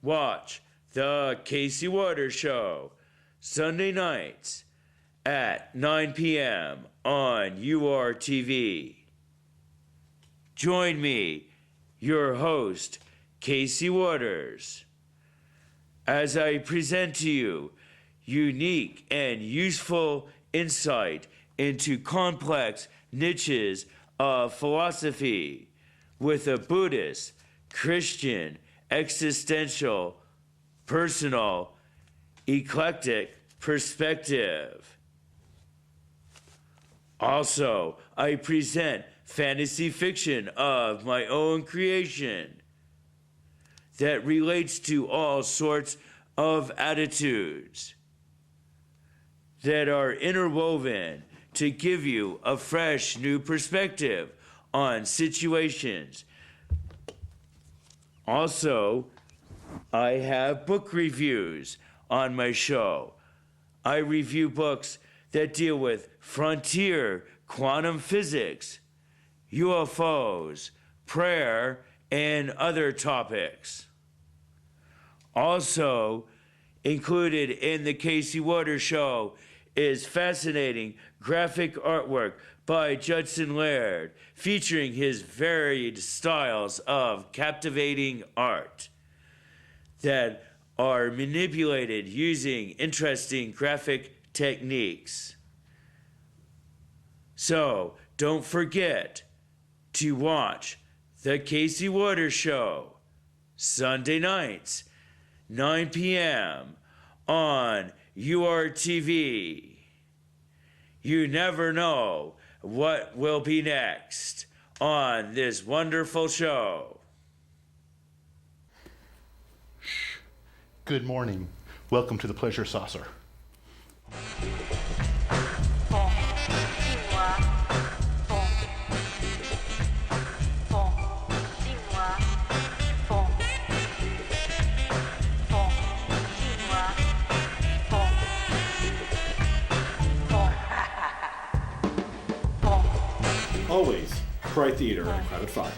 Watch The Casey Waters Show, Sunday nights at 9 p.m. on URTV. Join me, your host, Casey Waters, as I present to you unique and useful insight into complex niches of philosophy with a Buddhist, Christian, existential, personal, eclectic perspective. Also, I present fantasy fiction of my own creation that relates to all sorts of attitudes that are interwoven to give you a fresh new perspective on situations. Also, I have book reviews on my show. I review books that deal with frontier quantum physics, UFOs, prayer, and other topics. Also, included in the Casey Waters Show is fascinating graphic artwork by Judson Laird, featuring his varied styles of captivating art that are manipulated using interesting graphic techniques. So, don't forget to watch The Casey Waters Show, Sunday nights, 9 p.m. on URTV. You never know what will be next on this wonderful show. Good morning. Welcome to the Pleasure Saucer. Always Cry Theater and Private Fire.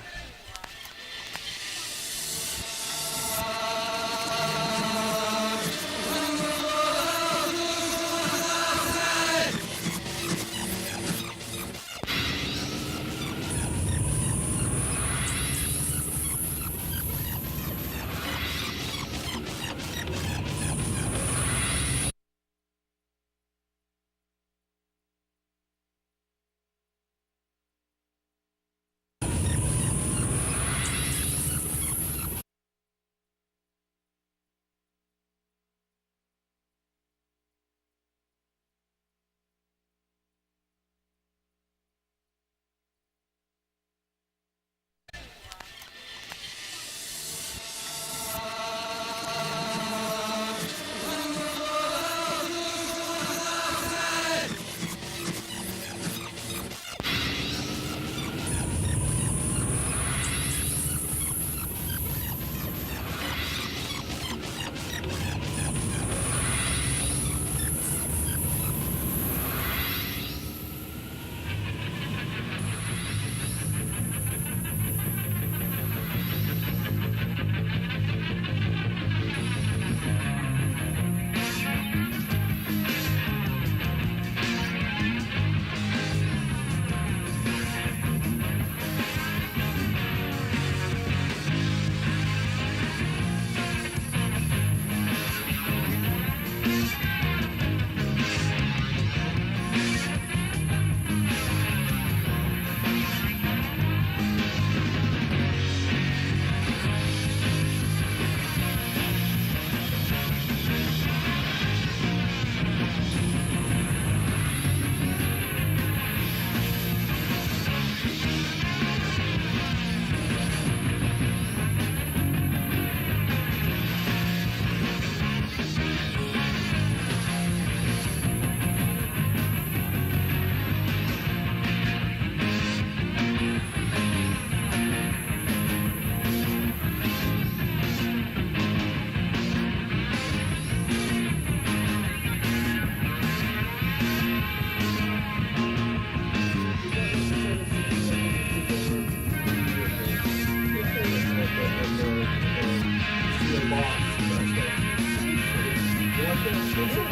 when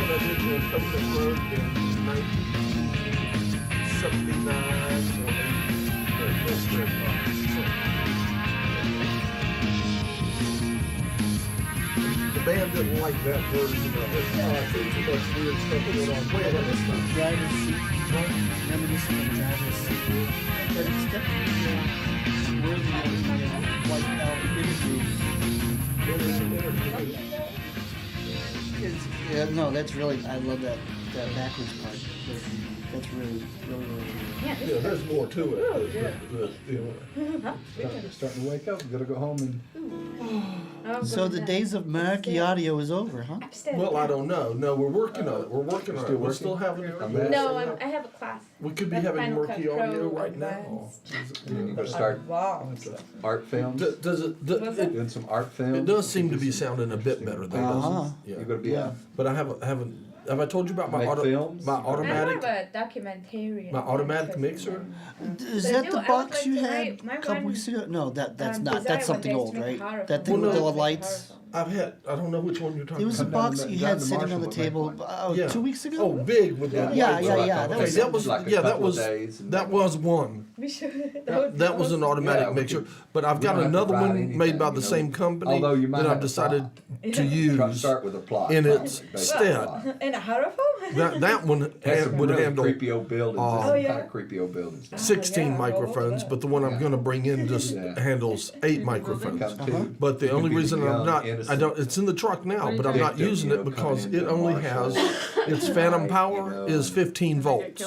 I did your Covenant Road in 1979 or 80. The band didn't like that version of it. Too much weird stuff going on. Wait, what is that? Driver's seat. Reminiscent of driver's seat. But it's definitely worthy of the White Album interview. Yeah, no, that's really, I love that backwards part. That's really, really, really good. Yeah, there's more to it. Starting to wake up. We gotta go home and. So the days of murky audio is over, huh? Well, I don't know. No, we're working on it. We're working on it. We're still having it. No, I have a class. We could be That's having Final murky Cut audio Pro right now. Advanced. And then you gotta start art films. Does it? Doing some art films. It does seem to be sounding a bit better though, doesn't it? You're Yeah. gonna be Yeah. But I haven't. Have I told you about my Make films? my I automatic have a documentary. my automatic mixer? Is But that no, the I would box like you to had write my a couple one, weeks ago? No, that's not. design That's something was old, to make right? powerful. That thing Well, with no. the lights. I don't know which one you're talking It was a about. box that you down had to sitting on the Marshall table would make Yeah. 2 weeks ago. Oh, big with the Yeah, lights. yeah, on. yeah. That Okay, was that was like a yeah, that couple of was days and- that was one. We should. That was an automatic Yeah, we mixer, could- but I've we got don't have to another write one anything, made by the you know. same company Although you might that have I've a decided plot. to Try to use start with a plot. in its Basic stead. plot. In a hieroglyph? That one Has some would really handle creepy old buildings. Oh, There's some yeah? kind of creepy old buildings. 16 yeah, microphones, but the one I'm going to bring in just Yeah. handles 8 microphones. Come to. But the You only could be reason the I'm young, not, I innocent don't, it's in the truck now, but I'm not victim, using you it know, because coming it into only Marshall. has, its phantom You power know, is 15 volts.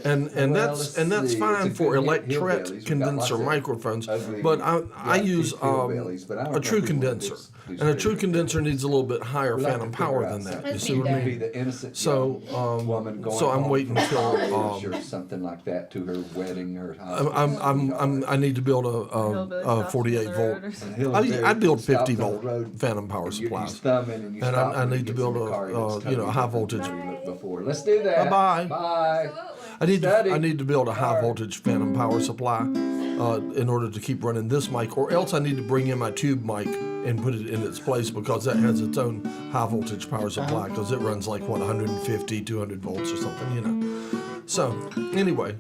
And Well, that's let's see. fine It's a for good hillbillies. electret We've got condenser lots of microphones, ugly, but I black use hillbillies, but I don't a know true if we want condenser, these and a big true ones. condenser needs a little bit higher We'll have phantom to power figure than out that. You Let's see be what I there. Be mean? the innocent So, young woman going so I'm home waiting from till, college or something like that to her wedding or high school. I need to build a 48 volt. I build 50 volt phantom power supplies. And I need to build a high voltage. Before. Let's do that. Bye-bye. Bye. I need Study. to build a high voltage phantom power supply in order to keep running this mic, or else I need to bring in my tube mic and put it in its place because that has its own high voltage power supply because it runs like 150, 200 volts or something, you know. So anyway,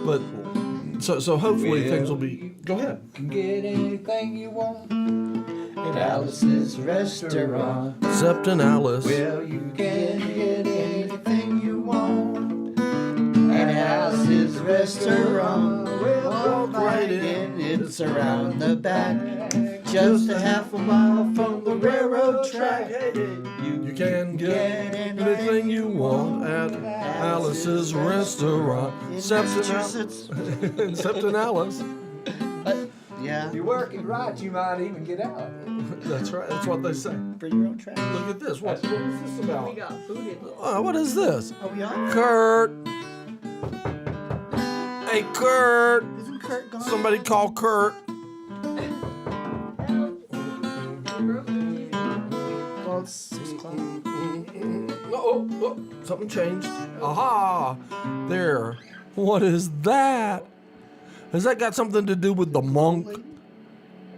but so hopefully things will be. Go ahead. You can get anything you want At Alice's restaurant. Except in Alice. Well, you can get anything you want At Alice's restaurant. Walk right in. It's around the back. Just a half a mile from the railroad track. You can get anything you want at Alice's restaurant. Except in Massachusetts. Except in Alice. Yeah. If you work it right, you might even get out. That's right. That's what they say. Bring your own trash. Look at this. What is this about? We got food in. What is this? Are we on? Kurt. Hey, Kurt. Isn't Kurt gone? Somebody call Kurt. Well, it's 6 o'clock. Oh, something changed. Aha! There. What is that? Has that got something to do with the monk? I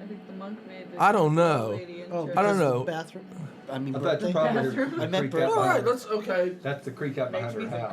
think the monk made the I don't know. lady in Oh, church. I don't because of know. the bathroom. I mean, I thought birthday. you probably Bathroom. heard I the meant creek out All right, behind her. okay. That's the creek out behind her house.